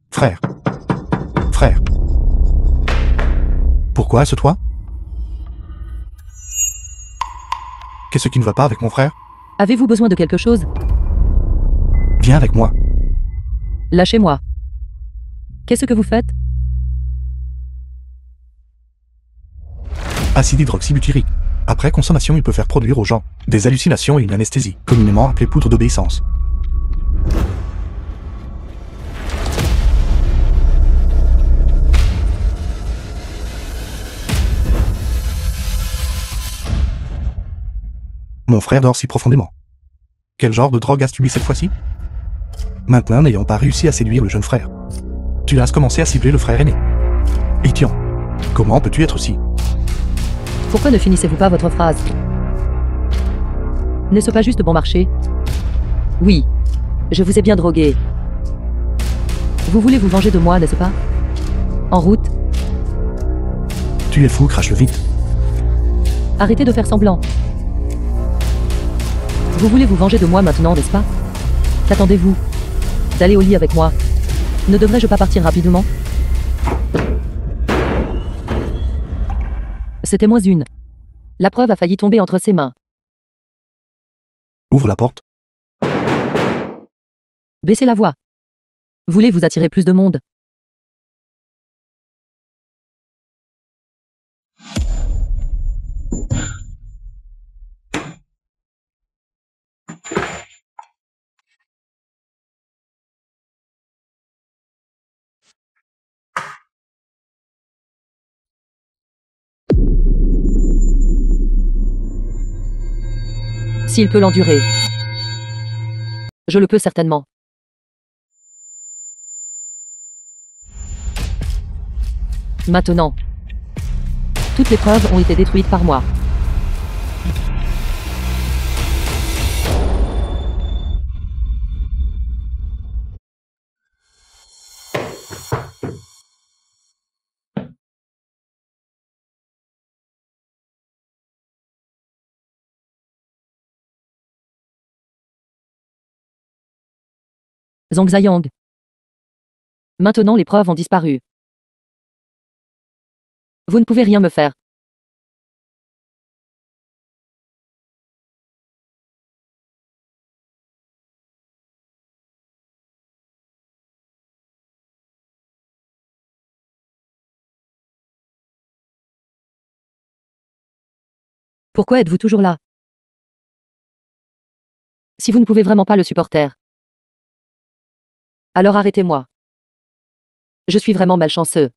Frère. Frère. Pourquoi est-ce toi? Qu'est-ce qui ne va pas avec mon frère? Avez-vous besoin de quelque chose? Viens avec moi. Lâchez-moi. Qu'est-ce que vous faites? Acide hydroxybutyrique. Après consommation, il peut faire produire aux gens des hallucinations et une anesthésie, communément appelée poudre d'obéissance. Mon frère dort si profondément. Quel genre de drogue as-tu mis cette fois-ci? Maintenant, n'ayant pas réussi à séduire le jeune frère, tu as commencé à cibler le frère aîné. Et tiens, comment peux-tu être si... Pourquoi ne finissez-vous pas votre phrase? N'est-ce pas juste bon marché? Oui, je vous ai bien drogué. Vous voulez vous venger de moi, n'est-ce pas? En route. Tu es fou, crache-le vite. Arrêtez de faire semblant. Vous voulez vous venger de moi maintenant, n'est-ce pas? Qu'attendez-vous? D'aller au lit avec moi? Ne devrais-je pas partir rapidement? C'était moins une. La preuve a failli tomber entre ses mains. Ouvre la porte. Baissez la voix. Voulez-vous attirer plus de monde? S'il peut l'endurer. Je le peux certainement. Maintenant. Toutes les preuves ont été détruites par moi. Zhang Ziyang. Maintenant les preuves ont disparu. Vous ne pouvez rien me faire. Pourquoi êtes-vous toujours là? Si vous ne pouvez vraiment pas le supporter, alors arrêtez-moi. Je suis vraiment malchanceux.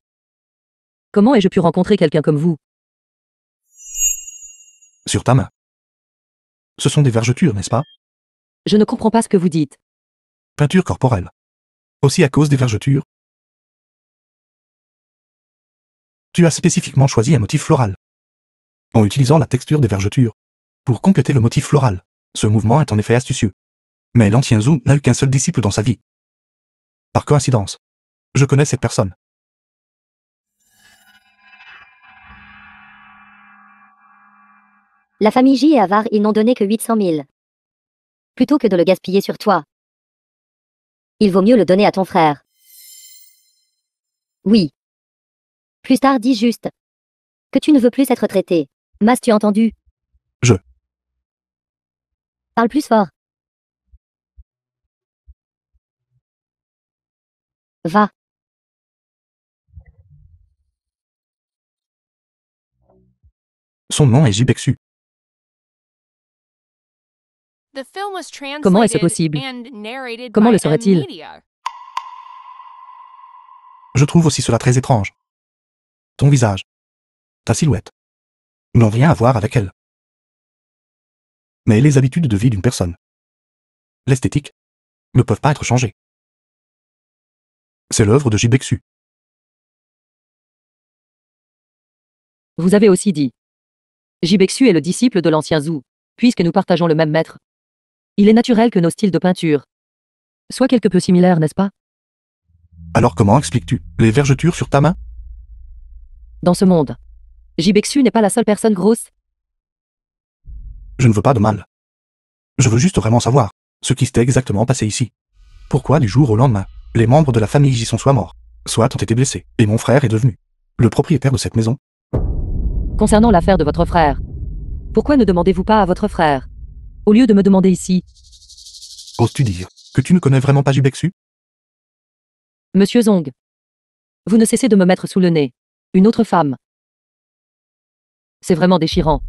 Comment ai-je pu rencontrer quelqu'un comme vous? Sur ta main. Ce sont des vergetures, n'est-ce pas? Je ne comprends pas ce que vous dites. Peinture corporelle. Aussi à cause des vergetures. Tu as spécifiquement choisi un motif floral. En utilisant la texture des vergetures. Pour compléter le motif floral. Ce mouvement est en effet astucieux. Mais l'ancien Zhu n'a eu qu'un seul disciple dans sa vie. Par coïncidence. Je connais cette personne. La famille J est avare, ils n'ont donné que 800 000. Plutôt que de le gaspiller sur toi. Il vaut mieux le donner à ton frère. Oui. Plus tard, dis juste que tu ne veux plus être traité. M'as-tu entendu? Je. Parle plus fort. Va. Son nom est Jibexu. The film was Comment est-ce translated possible? and narrated Comment by le serait-il? M-Media. Je trouve aussi cela très étrange. Ton visage. Ta silhouette. N'ont rien à voir avec elle. Mais les habitudes de vie d'une personne, l'esthétique, ne peuvent pas être changées. C'est l'œuvre de Jibexu. Vous avez aussi dit. Jibexu est le disciple de l'ancien Zhou, puisque nous partageons le même maître. Il est naturel que nos styles de peinture soient quelque peu similaires, n'est-ce pas? Alors comment expliques-tu les vergetures sur ta main? Dans ce monde, Jibexu n'est pas la seule personne grosse. Je ne veux pas de mal. Je veux juste vraiment savoir ce qui s'était exactement passé ici. Pourquoi du jour au lendemain, les membres de la famille J sont soit morts, soit ont été blessés, et mon frère est devenu le propriétaire de cette maison. Concernant l'affaire de votre frère, pourquoi ne demandez-vous pas à votre frère, au lieu de me demander ici? Oses-tu dire que tu ne connais vraiment pas Jibexu? Monsieur Zong, vous ne cessez de me mettre sous le nez une autre femme. C'est vraiment déchirant.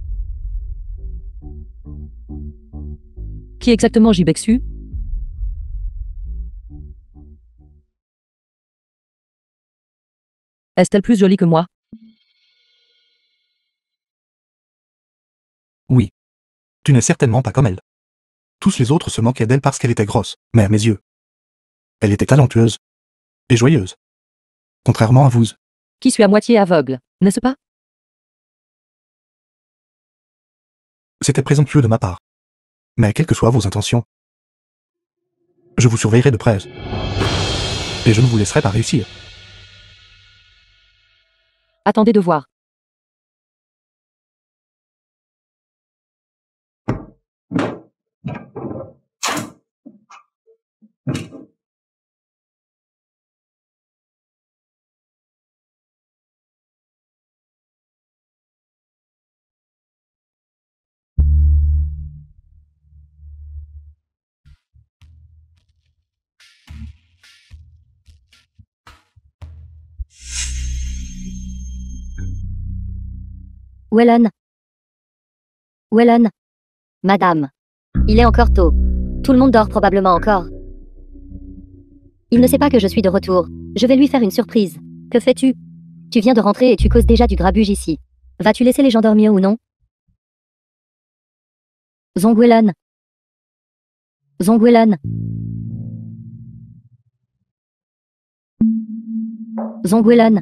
Qui exactement Jibexu? Est-elle plus jolie que moi? Oui. Tu n'es certainement pas comme elle. Tous les autres se moquaient d'elle parce qu'elle était grosse, mais à mes yeux, elle était talentueuse et joyeuse. Contrairement à vous. Qui suis à moitié aveugle, n'est-ce pas? C'était présomptueux de ma part. Mais quelles que soient vos intentions, je vous surveillerai de près. Et je ne vous laisserai pas réussir. Attendez de voir. Wellen. Wellen. Madame. Il est encore tôt. Tout le monde dort probablement encore. Il ne sait pas que je suis de retour. Je vais lui faire une surprise. Que fais-tu? Tu viens de rentrer et tu causes déjà du grabuge ici. Vas-tu laisser les gens dormir ou non? Zongwellen. Zongwellen. Zongwellen.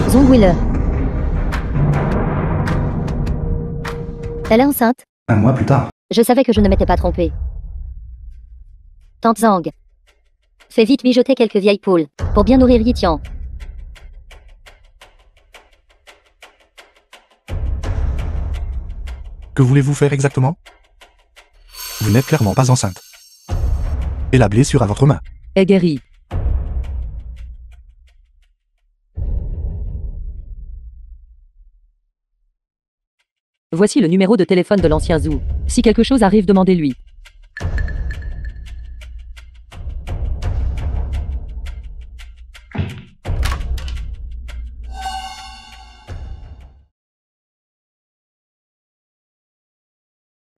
Zongwiller. Elle est enceinte? Un mois plus tard. Je savais que je ne m'étais pas trompée. Tante Zhang. Fais vite mijoter quelques vieilles poules, pour bien nourrir Yitian. Que voulez-vous faire exactement? Vous n'êtes clairement pas enceinte. Et la blessure à votre main. Est guérie. Voici le numéro de téléphone de l'ancien Zhou. Si quelque chose arrive, demandez-lui.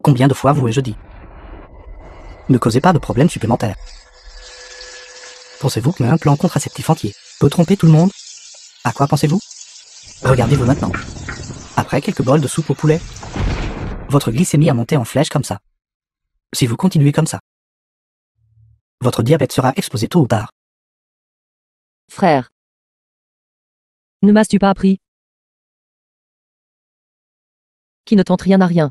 Combien de fois vous ai-je dit? Ne causez pas de problèmes supplémentaires. Pensez-vous qu'un plan contraceptif entier peut tromper tout le monde? À quoi pensez-vous? Regardez-vous maintenant. Après quelques bols de soupe au poulet, votre glycémie a monté en flèche comme ça. Si vous continuez comme ça, votre diabète sera explosé tôt ou tard. Frère. Ne m'as-tu pas appris? Qui ne tente rien à rien.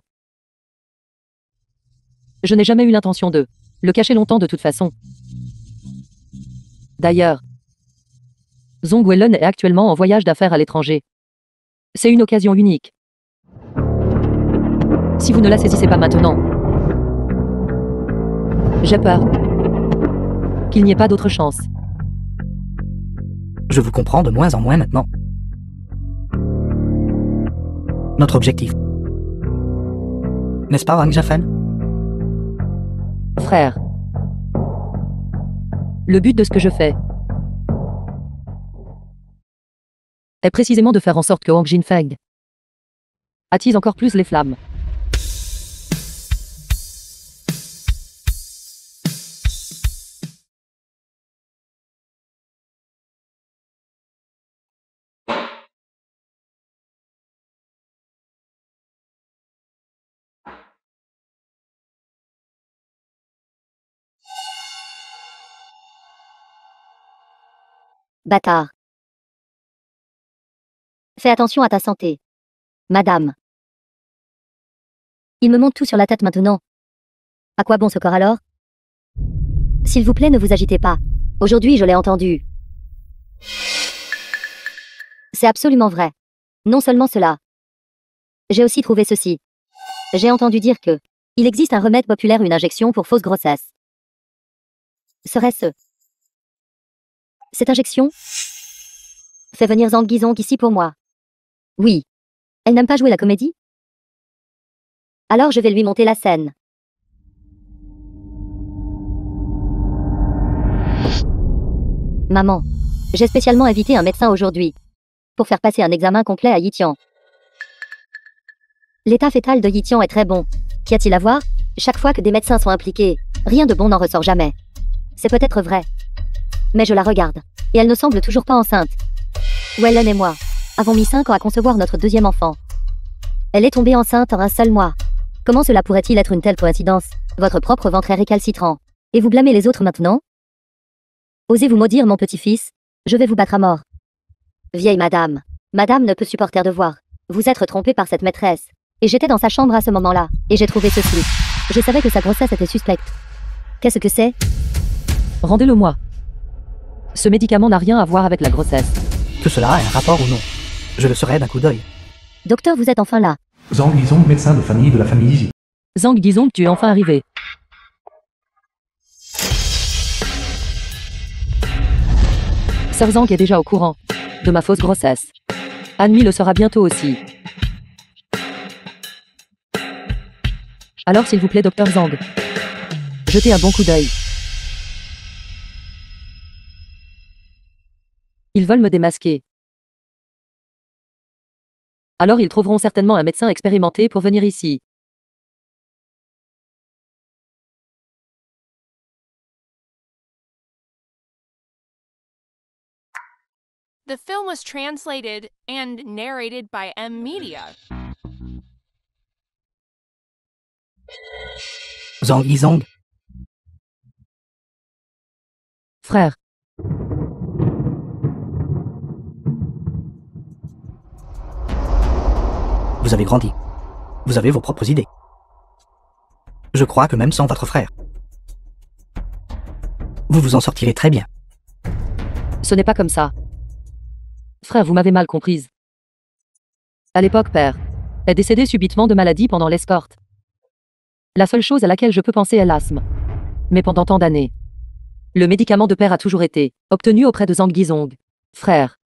Je n'ai jamais eu l'intention de le cacher longtemps de toute façon. D'ailleurs, Zhong Weilun est actuellement en voyage d'affaires à l'étranger. C'est une occasion unique. Si vous ne la saisissez pas maintenant, j'ai peur qu'il n'y ait pas d'autre chance. Je vous comprends de moins en moins maintenant. Notre objectif. N'est-ce pas, Wang Jiafen? Frère, le but de ce que je fais est précisément de faire en sorte que Wang Jinfeng attise encore plus les flammes. Bâtard. Fais attention à ta santé. Madame. Il me monte tout sur la tête maintenant. À quoi bon ce corps alors? S'il vous plaît, ne vous agitez pas. Aujourd'hui, je l'ai entendu. C'est absolument vrai. Non seulement cela. J'ai aussi trouvé ceci. J'ai entendu dire que il existe un remède populaire, une injection pour fausse grossesse. Serait-ce cette injection fait venir Zhang Guizong ici pour moi? Oui. Elle n'aime pas jouer la comédie? Alors je vais lui monter la scène. Maman, j'ai spécialement invité un médecin aujourd'hui pour faire passer un examen complet à Yitian. L'état fœtal de Yitian est très bon. Qu'y a-t-il à voir? Chaque fois que des médecins sont impliqués, rien de bon n'en ressort jamais. C'est peut-être vrai. Mais je la regarde, et elle ne semble toujours pas enceinte. Weilun et moi avons mis 5 ans à concevoir notre deuxième enfant. Elle est tombée enceinte en un seul mois. Comment cela pourrait-il être une telle coïncidence? Votre propre ventre est récalcitrant. Et vous blâmez les autres maintenant? Osez vous maudire, mon petit-fils? Je vais vous battre à mort. Vieille madame. Madame ne peut supporter de voir vous être trompée par cette maîtresse. Et j'étais dans sa chambre à ce moment-là, et j'ai trouvé ceci. Je savais que sa grossesse était suspecte. Qu'est-ce que c'est? Rendez-le-moi. Ce médicament n'a rien à voir avec la grossesse. Que cela ait un rapport ou non. Je le saurai d'un coup d'œil. Docteur, vous êtes enfin là. Zhang Guizong, médecin de famille de la famille Yi. Zhang Guizong, tu es enfin arrivé. Sœur Zhang est déjà au courant de ma fausse grossesse. Anmi le sera bientôt aussi. Alors s'il vous plaît, docteur Zhang, jetez un bon coup d'œil. Ils veulent me démasquer. Alors ils trouveront certainement un médecin expérimenté pour venir ici. The film was translated and narrated by M Media. Zhang Yizong, Frère, vous avez grandi. Vous avez vos propres idées. Je crois que même sans votre frère, vous vous en sortirez très bien. ce n'est pas comme ça. Frère, vous m'avez mal comprise. À l'époque, père est décédé subitement de maladie pendant l'escorte. La seule chose à laquelle je peux penser est l'asthme. Mais pendant tant d'années, le médicament de père a toujours été obtenu auprès de Zhang Guizong. Frère,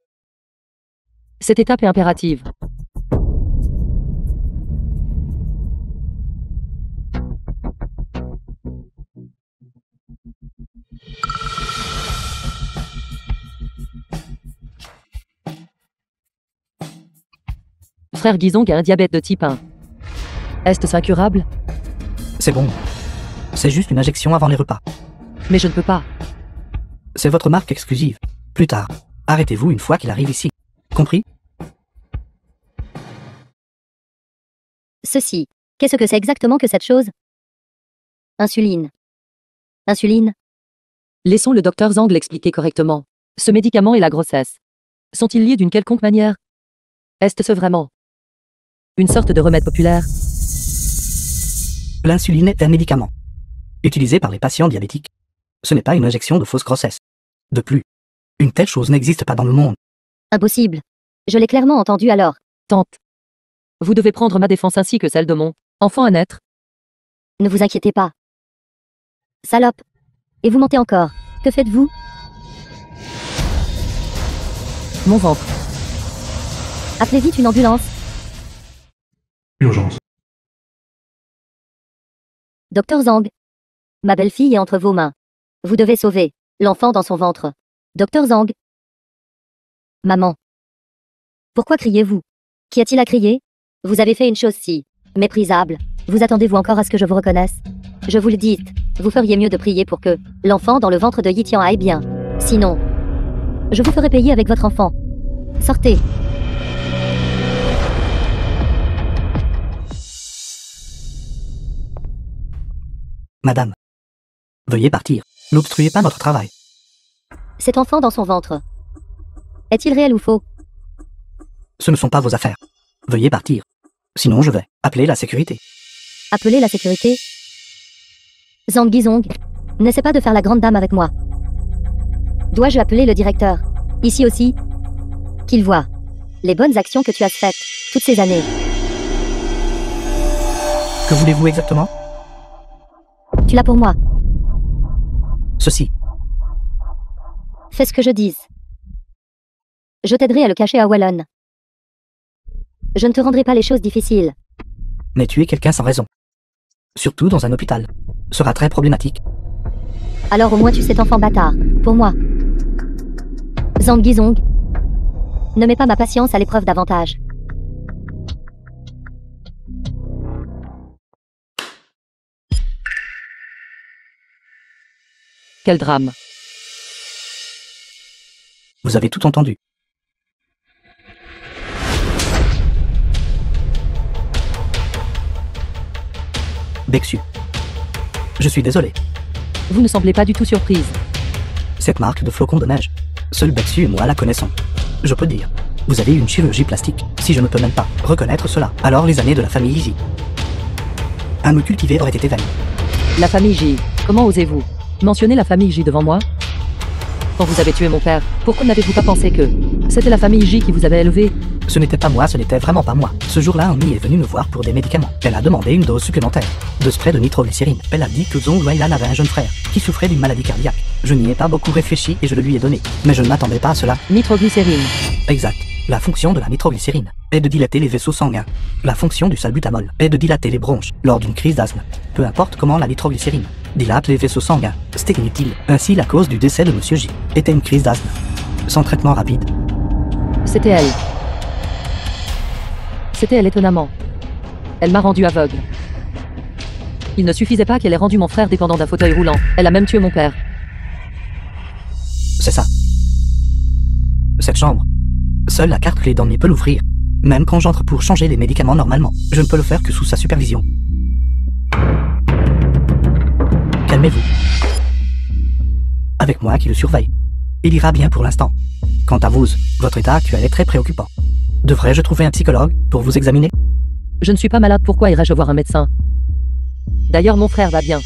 cette étape est impérative. Frère Guizong a un diabète de type 1. Est-ce incurable? C'est bon. C'est juste une injection avant les repas. Mais je ne peux pas. C'est votre marque exclusive. Plus tard, arrêtez-vous une fois qu'il arrive ici. Compris? Ceci. Qu'est-ce que c'est exactement que cette chose? Insuline. Insuline? Laissons le docteur Zhang l'expliquer correctement. Ce médicament et la grossesse sont-ils liés d'une quelconque manière? Est-ce vraiment une sorte de remède populaire? L'insuline est un médicament utilisé par les patients diabétiques. Ce n'est pas une injection de fausse grossesse. De plus, Une telle chose n'existe pas dans le monde. Impossible. Je l'ai clairement entendu alors. Tante. Vous devez prendre ma défense ainsi que celle de mon enfant à naître. Ne vous inquiétez pas. Salope. Et vous mentez encore. Que faites-vous? Mon ventre. Appelez vite une ambulance. Urgence. Docteur Zhang. Ma belle-fille est entre vos mains. Vous devez sauver l'enfant dans son ventre. Docteur Zhang. Maman. Pourquoi criez-vous? Qu'y a-t-il à crier? Vous avez fait une chose si méprisable. Vous attendez-vous encore à ce que je vous reconnaisse? Je vous le dis, vous feriez mieux de prier pour que l'enfant dans le ventre de Yi Tian aille bien. Sinon, je vous ferai payer avec votre enfant. Sortez. Madame. Veuillez partir. N'obstruez pas notre travail. Cet enfant dans son ventre. Est-il réel ou faux? Ce ne sont pas vos affaires. Veuillez partir. Sinon je vais appeler la sécurité. Appelez la sécurité. Zhang Guizong, n'essaie pas de faire la grande dame avec moi. Dois-je appeler le directeur? Ici aussi. Qu'il voit les bonnes actions que tu as faites toutes ces années. Que voulez-vous exactement? Tu l'as pour moi. Ceci. Fais ce que je dise. Je t'aiderai à le cacher à Wallon. Je ne te rendrai pas les choses difficiles. Mais tuer quelqu'un sans raison. Surtout dans un hôpital. Sera très problématique. Alors au moins tu cet enfant bâtard. Pour moi. Zhang Guizong. Ne mets pas ma patience à l'épreuve davantage. Quel drame. Vous avez tout entendu. Bexu. Je suis désolé. Vous ne semblez pas du tout surprise. Cette marque de flocons de neige. Seul Bexu et moi la connaissons. Je peux dire. Vous avez eu une chirurgie plastique. Si je ne peux même pas reconnaître cela, alors les années de la famille J. Un mot cultivé aurait été vain. La famille J. Comment osez-vous mentionner la famille J devant moi? Quand vous avez tué mon père, pourquoi n'avez-vous pas pensé que c'était la famille J qui vous avait élevé? Ce n'était pas moi, ce n'était vraiment pas moi. Ce jour-là, Annie est venue me voir pour des médicaments. Elle a demandé une dose supplémentaire de spray de nitroglycérine. Elle a dit que Zhong Weilan avait un jeune frère qui souffrait d'une maladie cardiaque. Je n'y ai pas beaucoup réfléchi et je le lui ai donné. Mais je ne m'attendais pas à cela. Nitroglycérine. Exact. La fonction de la nitroglycérine est de dilater les vaisseaux sanguins. La fonction du salbutamol est de dilater les bronches lors d'une crise d'asthme. Peu importe comment la nitroglycérine dilate les vaisseaux sanguins, c'était inutile. Ainsi, la cause du décès de Monsieur J était une crise d'asthme. Sans traitement rapide. C'était elle. C'était elle étonnamment. Elle m'a rendu aveugle. Il ne suffisait pas qu'elle ait rendu mon frère dépendant d'un fauteuil roulant. Elle a même tué mon père. C'est ça. Cette chambre. Seule la carte clé d'Annie peut l'ouvrir. Même quand j'entre pour changer les médicaments normalement, je ne peux le faire que sous sa supervision. Calmez-vous. Avec moi qui le surveille. Il ira bien pour l'instant. Quant à vous, votre état actuel est très préoccupant. Devrais-je trouver un psychologue pour vous examiner? Je ne suis pas malade, pourquoi irais-je voir un médecin? D'ailleurs, mon frère va bien.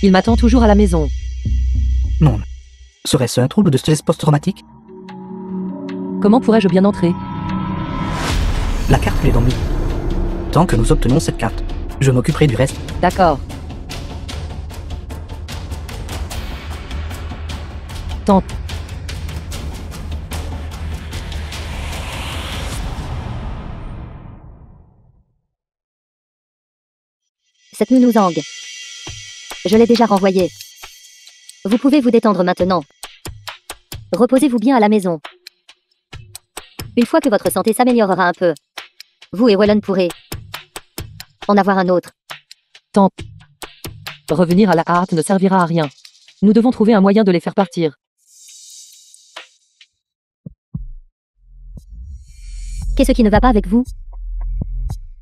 Il m'attend toujours à la maison. Non. Serait-ce un trouble de stress post-traumatique? Comment pourrais-je bien entrer? La carte clé d'Annie. Tant que nous obtenons cette carte, je m'occuperai du reste. D'accord. Tante. Cette nounou Zhang. Je l'ai déjà renvoyée. Vous pouvez vous détendre maintenant. Reposez-vous bien à la maison. Une fois que votre santé s'améliorera un peu, vous et Wallon pourrez en avoir un autre. Tante. Revenir à la hâte ne servira à rien. Nous devons trouver un moyen de les faire partir. Qu'est-ce qui ne va pas avec vous?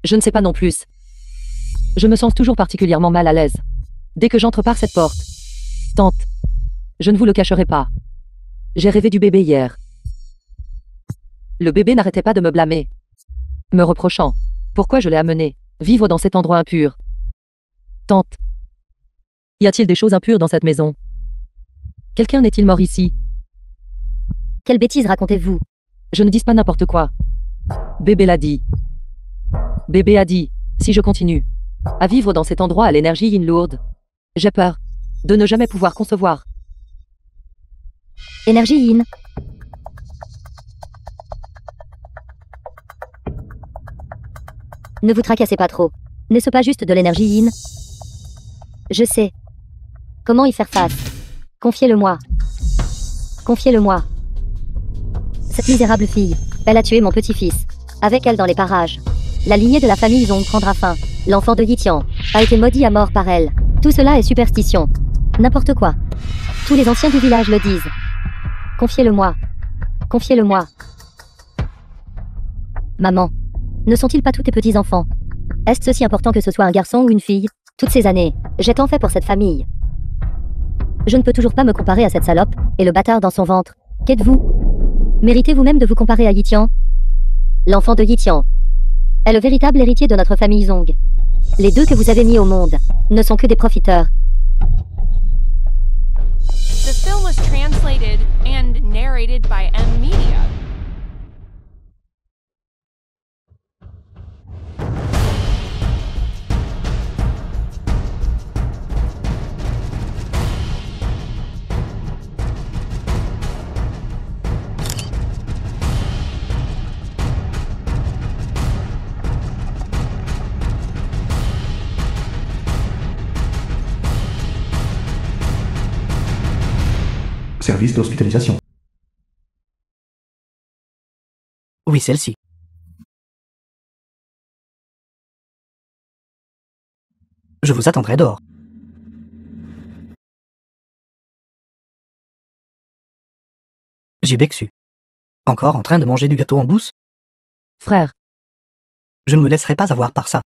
Je ne sais pas non plus. Je me sens toujours particulièrement mal à l'aise. Dès que j'entre par cette porte. Tante. Je ne vous le cacherai pas. J'ai rêvé du bébé hier. Le bébé n'arrêtait pas de me blâmer. Me reprochant. Pourquoi je l'ai amené vivre dans cet endroit impur. Tante. Y a-t-il des choses impures dans cette maison? Quelqu'un n'est-il mort ici? Quelle bêtise racontez-vous? Je ne dis pas n'importe quoi. Bébé l'a dit. Bébé a dit, si je continue à vivre dans cet endroit à l'énergie yin lourde, j'ai peur de ne jamais pouvoir concevoir. Énergie yin. Ne vous tracassez pas trop. N'est-ce pas juste de l'énergie yin? Je sais. Comment y faire face? Confiez-le-moi. Confiez-le-moi. Cette misérable fille, elle a tué mon petit-fils. Avec elle dans les parages. La lignée de la famille Zong prendra fin. L'enfant de Yitian a été maudit à mort par elle. Tout cela est superstition. N'importe quoi. Tous les anciens du village le disent. Confiez-le-moi. Confiez-le-moi. Maman. Ne sont-ils pas tous tes petits-enfants? Est-ce si important que ce soit un garçon ou une fille? Toutes ces années, j'ai tant fait pour cette famille. Je ne peux toujours pas me comparer à cette salope, et le bâtard dans son ventre. Qu'êtes-vous? Méritez vous-même de vous comparer à Yitian? L'enfant de Yitian est le véritable héritier de notre famille Zong. Les deux que vous avez mis au monde ne sont que des profiteurs. The film was translated and narrated by M Media. Service d'hospitalisation. Oui, celle-ci. Je vous attendrai dehors. J'ai Bexu. Encore en train de manger du gâteau en douce? Frère, Je ne me laisserai pas avoir par ça.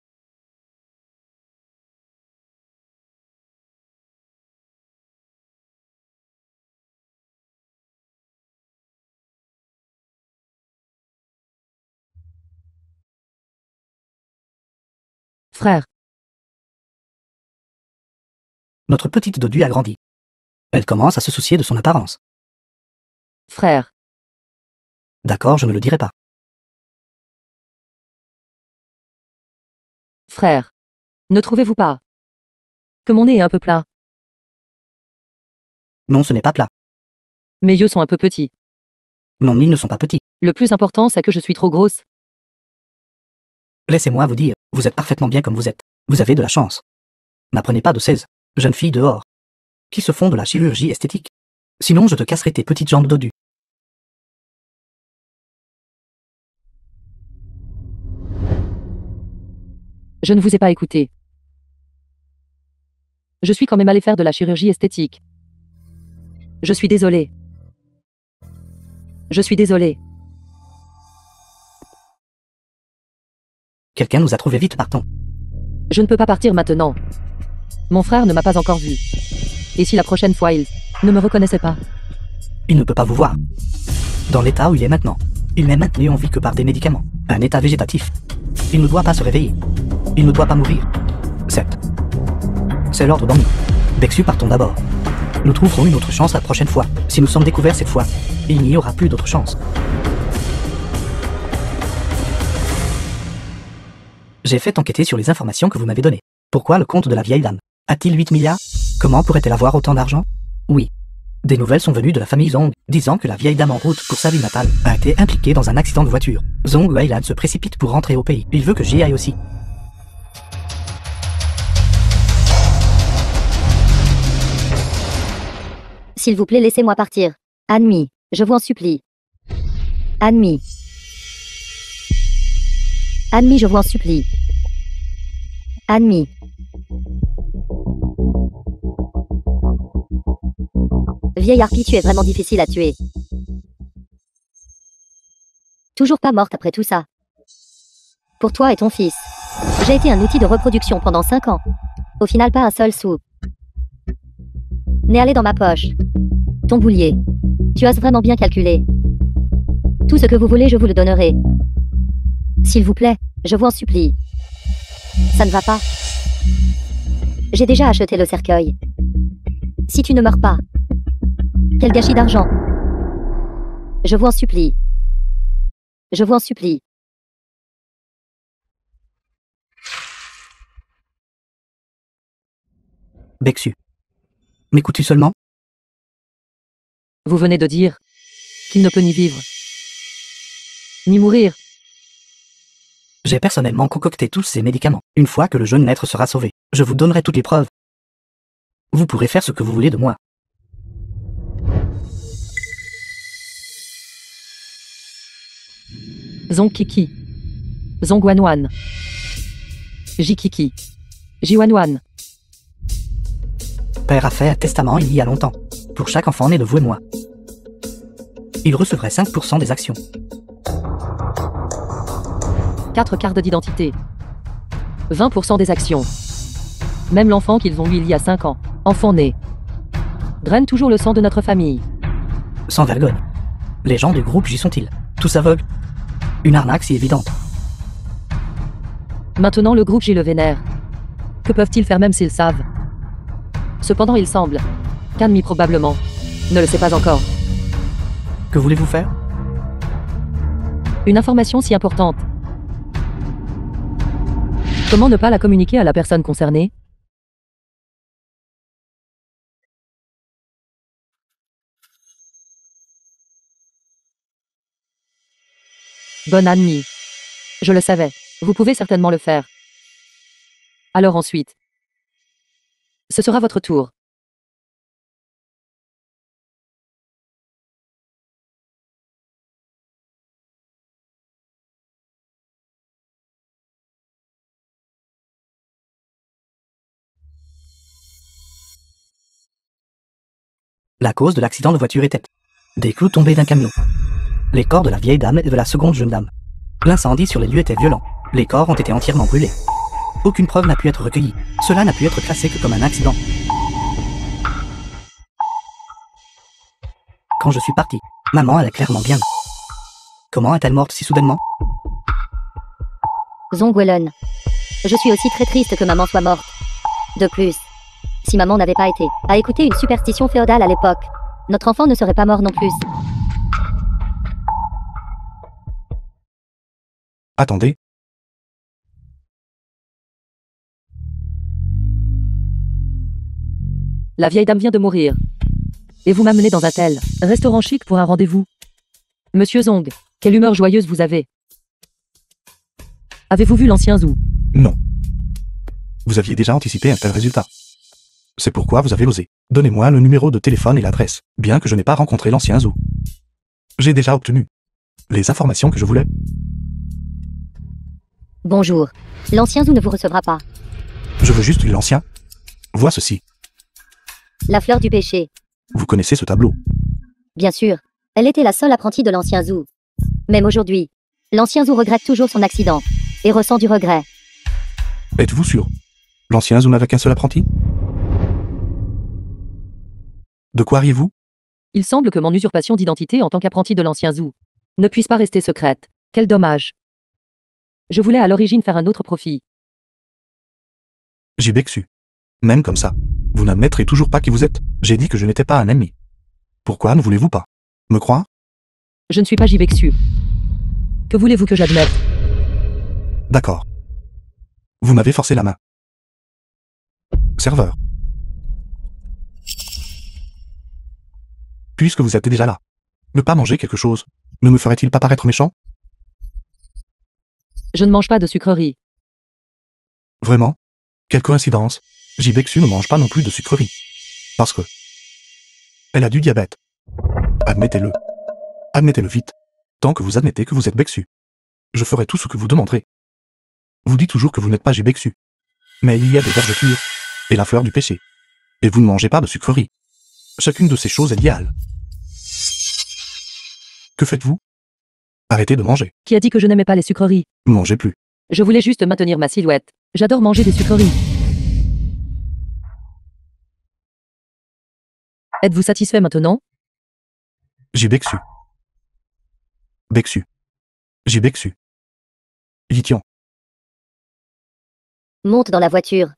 frère, Notre petite Dodu a grandi. Elle commence à se soucier de son apparence. frère, D'accord, je ne le dirai pas. frère. Ne trouvez-vous pas que mon nez est un peu plat? Non, ce n'est pas plat. Mes yeux sont un peu petits. Non, ils ne sont pas petits. Le plus important, c'est que je suis trop grosse. Laissez-moi vous dire, vous êtes parfaitement bien comme vous êtes. Vous avez de la chance. N'apprenez pas de 16 jeunes filles dehors qui se font de la chirurgie esthétique. Sinon, je te casserai tes petites jambes Dodu. Je ne vous ai pas écouté. Je suis quand même allée faire de la chirurgie esthétique. Je suis désolée. Je suis désolée. Quelqu'un nous a trouvés, vite partons. Je ne peux pas partir maintenant. Mon frère ne m'a pas encore vu. Et si la prochaine fois il ne me reconnaissait pas? Il ne peut pas vous voir. Dans l'état où il est maintenant, il n'est maintenu en vie que par des médicaments. Un état végétatif. Il ne doit pas se réveiller. Il ne doit pas mourir. C'est l'ordre d'Ammi. Bexu, partons d'abord. Nous trouverons une autre chance la prochaine fois. Si nous sommes découverts cette fois, il n'y aura plus d'autre chance. J'ai fait enquêter sur les informations que vous m'avez données. Pourquoi le compte de la vieille dame a-t-il 8 milliards? Comment pourrait-elle avoir autant d'argent? Oui. Des nouvelles sont venues de la famille Zong, disant que la vieille dame en route pour sa ville natale a été impliquée dans un accident de voiture. Zong Weilan se précipite pour rentrer au pays. Il veut que j'y aille aussi. S'il vous plaît, laissez-moi partir. Admis, je vous en supplie. Admis. Admis, je vous en supplie. Admis. Vieille harpie, tu es vraiment difficile à tuer. Toujours pas morte après tout ça. Pour toi et ton fils. J'ai été un outil de reproduction pendant 5 ans. Au final, pas un seul sou. N'est allé dans ma poche. Ton boulier. Tu as vraiment bien calculé. Tout ce que vous voulez, je vous le donnerai. S'il vous plaît, je vous en supplie. Ça ne va pas. J'ai déjà acheté le cercueil. Si tu ne meurs pas. Quel gâchis d'argent. Je vous en supplie. Je vous en supplie. Bexu. M'écoutes-tu seulement? Vous venez de dire qu'il ne peut ni vivre, ni mourir. J'ai personnellement concocté tous ces médicaments. Une fois que le jeune maître sera sauvé, je vous donnerai toutes les preuves. Vous pourrez faire ce que vous voulez de moi. Zongkiki. Zongwanwan. Jikiki. Jiwanwan. Père a fait un testament il y a longtemps, pour chaque enfant né de vous et moi. Il recevrait 5% des actions. 4 cartes d'identité. 20% des actions. Même l'enfant qu'ils ont eu il y a 5 ans, enfant né, draine toujours le sang de notre famille. Sans vergogne. Les gens du groupe, j'y sont-ils? Tous aveugles? Une arnaque si évidente. Maintenant le groupe J le vénère. Que peuvent-ils faire même s'ils savent? Cependant il semble qu'Anmi probablement ne le sait pas encore. Que voulez-vous faire? Une information si importante. Comment ne pas la communiquer à la personne concernée? Bonne Anmi. Je le savais. Vous pouvez certainement le faire. Alors ensuite, ce sera votre tour. La cause de l'accident de voiture était des clous tombés d'un camion. Les corps de la vieille dame et de la seconde jeune dame. L'incendie sur les lieux était violent. Les corps ont été entièrement brûlés. Aucune preuve n'a pu être recueillie. Cela n'a pu être classé que comme un accident. Quand je suis parti, maman allait clairement bien. Comment est-elle morte si soudainement? Zongwellen. Je suis aussi très triste que maman soit morte. De plus, si maman n'avait pas été à écouter une superstition féodale à l'époque, notre enfant ne serait pas mort non plus. Attendez. La vieille dame vient de mourir. Et vous m'amenez dans un tel restaurant chic pour un rendez-vous. Monsieur Zong, quelle humeur joyeuse vous avez. Avez-vous vu l'ancien zoo? Non. Vous aviez déjà anticipé un tel résultat. C'est pourquoi vous avez osé. Donnez-moi le numéro de téléphone et l'adresse, bien que je n'ai pas rencontré l'ancien zoo. J'ai déjà obtenu les informations que je voulais. Bonjour. L'ancien zoo ne vous recevra pas. Je veux juste l'ancien. Vois ceci. La fleur du péché. Vous connaissez ce tableau. Bien sûr. Elle était la seule apprentie de l'ancien zoo. Même aujourd'hui, l'ancien zoo regrette toujours son accident et ressent du regret. Êtes-vous sûr? L'ancien zoo n'avait qu'un seul apprenti? De quoi riez-vous? Il semble que mon usurpation d'identité en tant qu'apprenti de l'ancien zoo ne puisse pas rester secrète. Quel dommage. Je voulais à l'origine faire un autre profit. J'y becsu. Même comme ça, vous n'admettrez toujours pas qui vous êtes. J'ai dit que je n'étais pas un ennemi. Pourquoi ne voulez-vous pas me croire? Je ne suis pas Jibexu. Que voulez-vous que j'admette? D'accord. Vous m'avez forcé la main. Serveur. Puisque vous êtes déjà là, ne pas manger quelque chose ne me ferait-il pas paraître méchant? Je ne mange pas de sucreries. Vraiment? Quelle coïncidence. Jibexu ne mange pas non plus de sucreries. Parce que elle a du diabète. Admettez-le. Admettez-le vite. Tant que vous admettez que vous êtes Bexu, je ferai tout ce que vous demanderez. Vous dites toujours que vous n'êtes pas Jibexu. Mais il y a des vers de cuir et la fleur du péché. Et vous ne mangez pas de sucreries. Chacune de ces choses est idéale. Que faites-vous? Arrêtez de manger. Qui a dit que je n'aimais pas les sucreries? Ne mangez plus. Je voulais juste maintenir ma silhouette. J'adore manger des sucreries. Êtes-vous satisfait maintenant? Jibexu. Bexu. Jibexu. Lithion. Monte dans la voiture.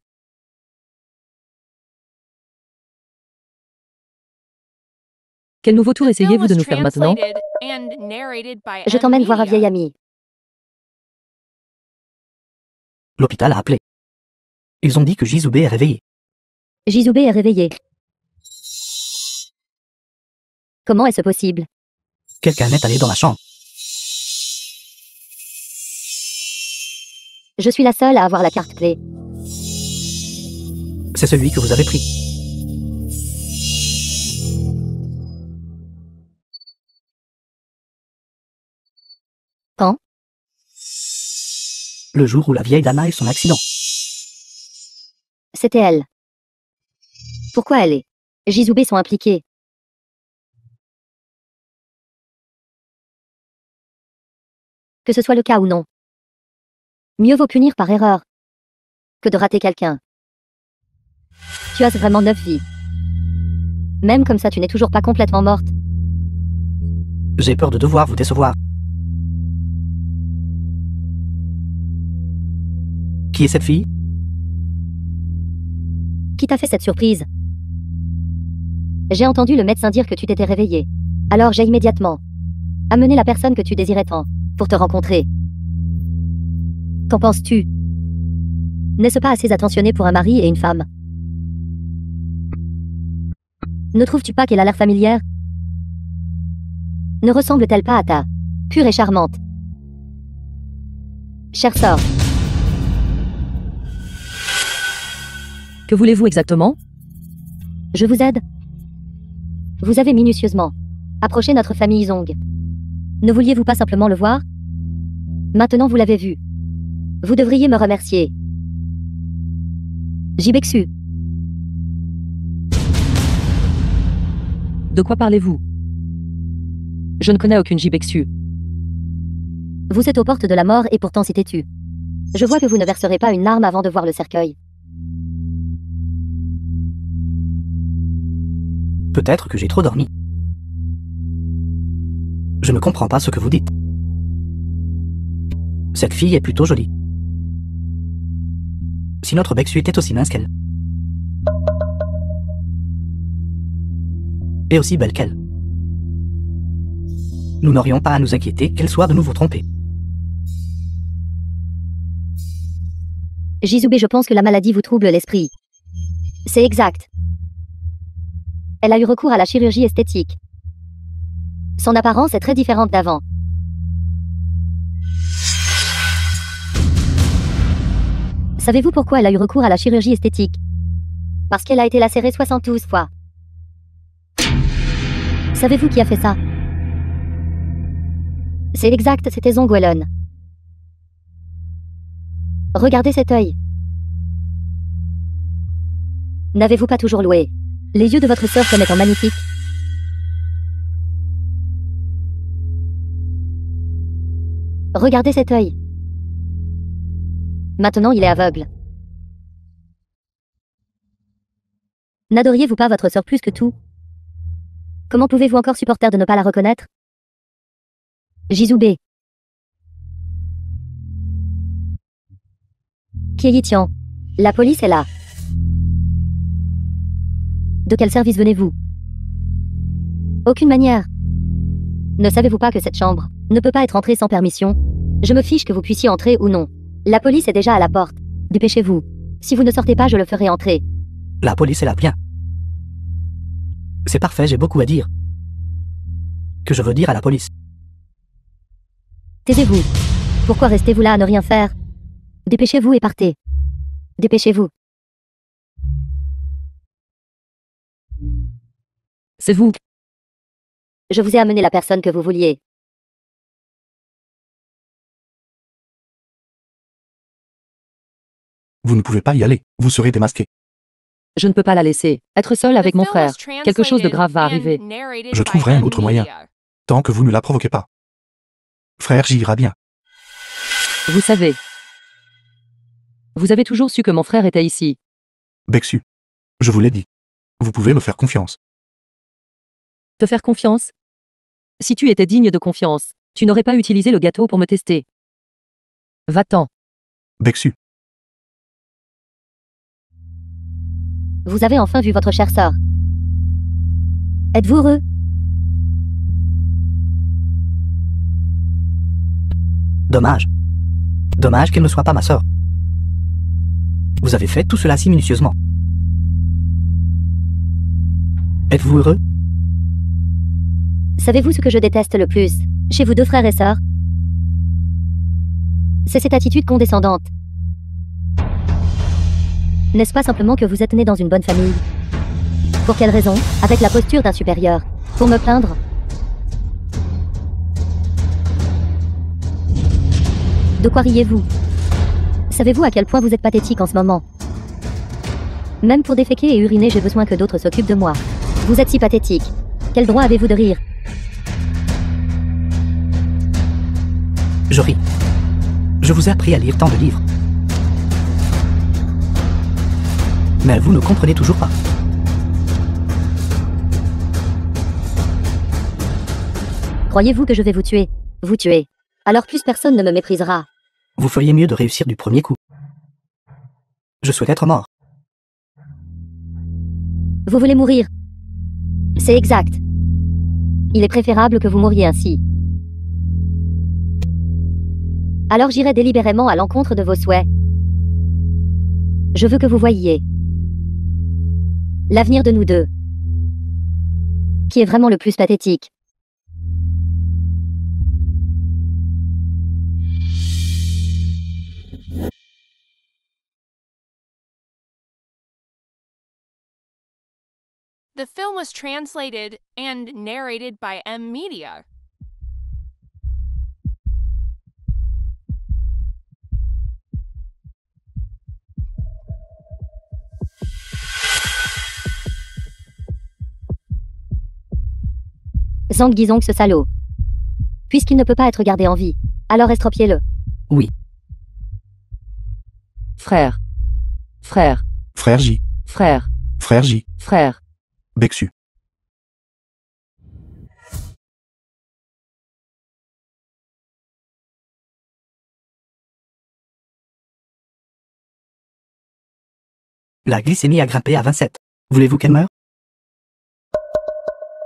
Quel nouveau tour The film essayez-vous de was nous faire maintenant? translated and narrated by Je M. t'emmène voir un Media. vieil ami. L'hôpital a appelé. Ils ont dit que Jizube est réveillé. Jizube est réveillé. Comment est-ce possible? Quelqu'un est allé dans la chambre. Je suis la seule à avoir la carte clé. C'est celui que vous avez pris. Quand? Le jour où la vieille dame a eu son accident. C'était elle. Pourquoi elle et Jizube sont impliqués? Que ce soit le cas ou non. Mieux vaut punir par erreur que de rater quelqu'un. Tu as vraiment 9 vies. Même comme ça, tu n'es toujours pas complètement morte. J'ai peur de devoir vous décevoir. Qui est cette fille? Qui t'a fait cette surprise? J'ai entendu le médecin dire que tu t'étais réveillé. Alors j'ai immédiatement amené la personne que tu désirais tant pour te rencontrer. Qu'en penses-tu? N'est-ce pas assez attentionné pour un mari et une femme? Ne trouves-tu pas qu'elle a l'air familière? Ne ressemble-t-elle pas à ta pure et charmante chère sœur? Que voulez-vous exactement? Je vous aide. Vous avez minutieusement approché notre famille Zong. Ne vouliez-vous pas simplement le voir? Maintenant vous l'avez vu. Vous devriez me remercier. Jibexu. De quoi parlez-vous? Je ne connais aucune Jibexu. Vous êtes aux portes de la mort et pourtant si têtu. Je vois que vous ne verserez pas une larme avant de voir le cercueil. Peut-être que j'ai trop dormi. Je ne comprends pas ce que vous dites. Cette fille est plutôt jolie. Si notre Bexu était aussi mince qu'elle. Et aussi belle qu'elle. Nous n'aurions pas à nous inquiéter qu'elle soit de nouveau trompée. Jizube, je pense que la maladie vous trouble l'esprit. C'est exact. Elle a eu recours à la chirurgie esthétique. Son apparence est très différente d'avant. Savez-vous pourquoi elle a eu recours à la chirurgie esthétique? Parce qu'elle a été lacérée 72 fois. Savez-vous qui a fait ça? C'est exact, c'était Zongwellon. Regardez cet œil. N'avez-vous pas toujours loué les yeux de votre sœur comme étant magnifiques? Regardez cet œil. Maintenant il est aveugle. N'adoriez-vous pas votre sœur plus que tout? Comment pouvez-vous encore supporter de ne pas la reconnaître? Jizube. Kieyitian. La police est là. De quel service venez-vous? Aucune manière. Ne savez-vous pas que cette chambre ne peut pas être entrée sans permission? Je me fiche que vous puissiez entrer ou non. La police est déjà à la porte. Dépêchez-vous. Si vous ne sortez pas, je le ferai entrer. La police est là, bien. C'est parfait, j'ai beaucoup à dire. Que je veux dire à la police. Taisez-vous. Pourquoi restez-vous là à ne rien faire? Dépêchez-vous et partez. Dépêchez-vous. C'est vous. Je vous ai amené la personne que vous vouliez. Vous ne pouvez pas y aller, vous serez démasqué. Je ne peux pas la laisser. Être seule avec The mon film frère. was Quelque chose de translated grave va and arriver. narrated Je by trouverai un M. autre moyen. Media. Tant que vous ne la provoquez pas. Frère, j'y ira bien. Vous savez. Vous avez toujours su que mon frère était ici. Bexu. Je vous l'ai dit. Vous pouvez me faire confiance. Te faire confiance? Si tu étais digne de confiance, tu n'aurais pas utilisé le gâteau pour me tester. Va-t'en. Bexu. Vous avez enfin vu votre chère sœur. Êtes-vous heureux? Dommage. Dommage qu'elle ne soit pas ma sœur. Vous avez fait tout cela si minutieusement. Êtes-vous heureux? Savez-vous ce que je déteste le plus chez vous deux frères et sœurs? C'est cette attitude condescendante. N'est-ce pas simplement que vous êtes nés dans une bonne famille? Pour quelle raison? Avec la posture d'un supérieur. Pour me plaindre? De quoi riez-vous? Savez-vous à quel point vous êtes pathétique en ce moment? Même pour déféquer et uriner, j'ai besoin que d'autres s'occupent de moi. Vous êtes si pathétique. Quel droit avez-vous de rire? Je ris. Je vous ai appris à lire tant de livres. Mais vous ne comprenez toujours pas. Croyez-vous que je vais vous tuer? Vous tuer. Alors plus personne ne me méprisera. Vous feriez mieux de réussir du premier coup. Je souhaite être mort. Vous voulez mourir? C'est exact. Il est préférable que vous mouriez ainsi. Alors j'irai délibérément à l'encontre de vos souhaits. Je veux que vous voyiez l'avenir de nous deux. Qui est vraiment le plus pathétique? The film was translated and narrated by M Media. Zhang Guizhong, ce salaud. Puisqu'il ne peut pas être gardé en vie, alors estropiez-le. Oui. Frère. Frère. Frère J. Frère. Frère J. Frère. Bexu. La glycémie a grimpé à 27. Voulez-vous qu'elle meure?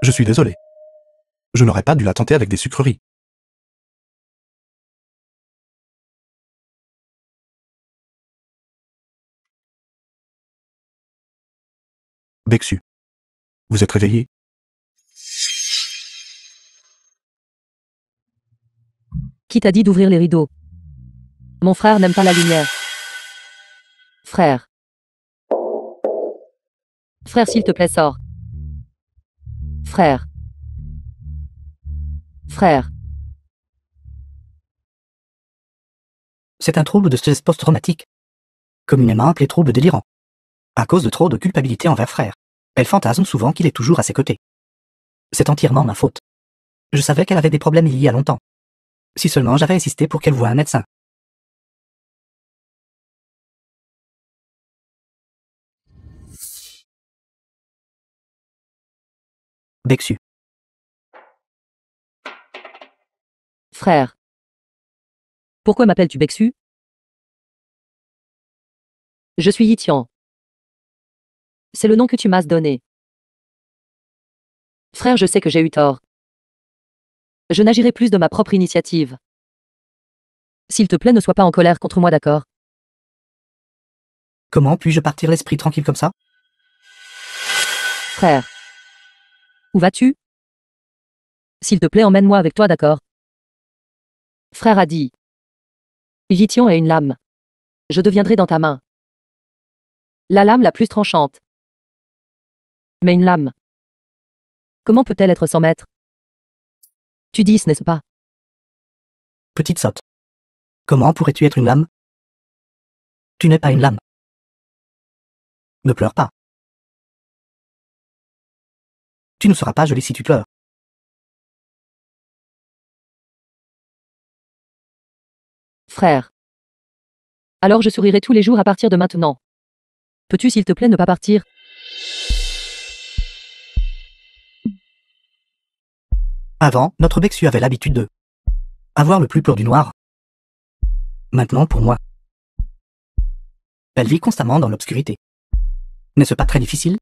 Je suis désolé. Je n'aurais pas dû la tenter avec des sucreries. Bexu. Vous êtes réveillé? Qui t'a dit d'ouvrir les rideaux? Mon frère n'aime pas la lumière. Frère. Frère, s'il te plaît, sors. Frère. Frère. C'est un trouble de stress post-traumatique. Communément appelé trouble délirant. À cause de trop de culpabilité envers frère. Elle fantasme souvent qu'il est toujours à ses côtés. C'est entièrement ma faute. Je savais qu'elle avait des problèmes il y a longtemps. Si seulement j'avais insisté pour qu'elle voie un médecin. Bexu. Frère. Pourquoi m'appelles-tu Bexu? Je suis Yitian. C'est le nom que tu m'as donné. Frère, je sais que j'ai eu tort. Je n'agirai plus de ma propre initiative. S'il te plaît, ne sois pas en colère contre moi, d'accord? Comment puis-je partir l'esprit tranquille comme ça? Frère. Où vas-tu? S'il te plaît, emmène-moi avec toi, d'accord? Frère a dit. Yitian est une lame. Je deviendrai dans ta main. La lame la plus tranchante. Mais une lame. Comment peut-elle être sans maître? Tu dis, n'est-ce pas? Petite sotte. Comment pourrais-tu être une lame? Tu n'es pas une lame. Ne pleure pas. Tu ne seras pas jolie si tu pleures. Frère. Alors je sourirai tous les jours à partir de maintenant. Peux-tu s'il te plaît ne pas partir? Avant, notre Bexu avait l'habitude de avoir le plus peur du noir. Maintenant, pour moi, elle vit constamment dans l'obscurité. N'est-ce pas très difficile?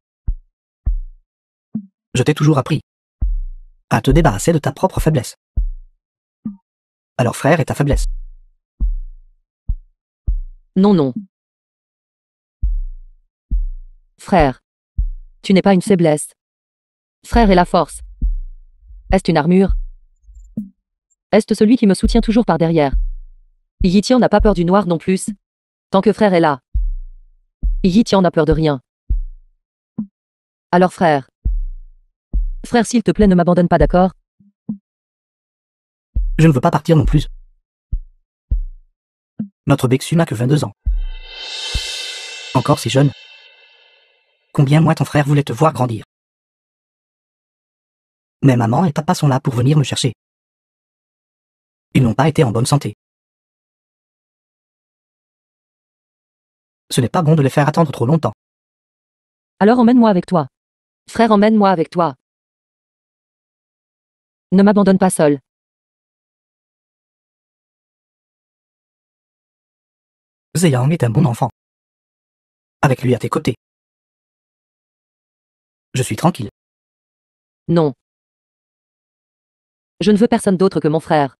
Je t'ai toujours appris à te débarrasser de ta propre faiblesse. Alors frère est ta faiblesse. Non, non. Frère. Tu n'es pas une faiblesse. Frère est la force. Est-ce une armure? Est-ce celui qui me soutient toujours par derrière? Yitian n'a pas peur du noir non plus. Tant que frère est là. Yitian n'a peur de rien. Alors frère. Frère, s'il te plaît, ne m'abandonne pas, d'accord? Je ne veux pas partir non plus. Notre Bexu n'a que 22 ans. Encore si jeune. Combien moi ton frère voulait te voir grandir. Mais maman et papa sont là pour venir me chercher. Ils n'ont pas été en bonne santé. Ce n'est pas bon de les faire attendre trop longtemps. Alors emmène-moi avec toi. Frère, emmène-moi avec toi. Ne m'abandonne pas seul. Zeyang est un bon enfant. Avec lui à tes côtés. Je suis tranquille. Non. Je ne veux personne d'autre que mon frère.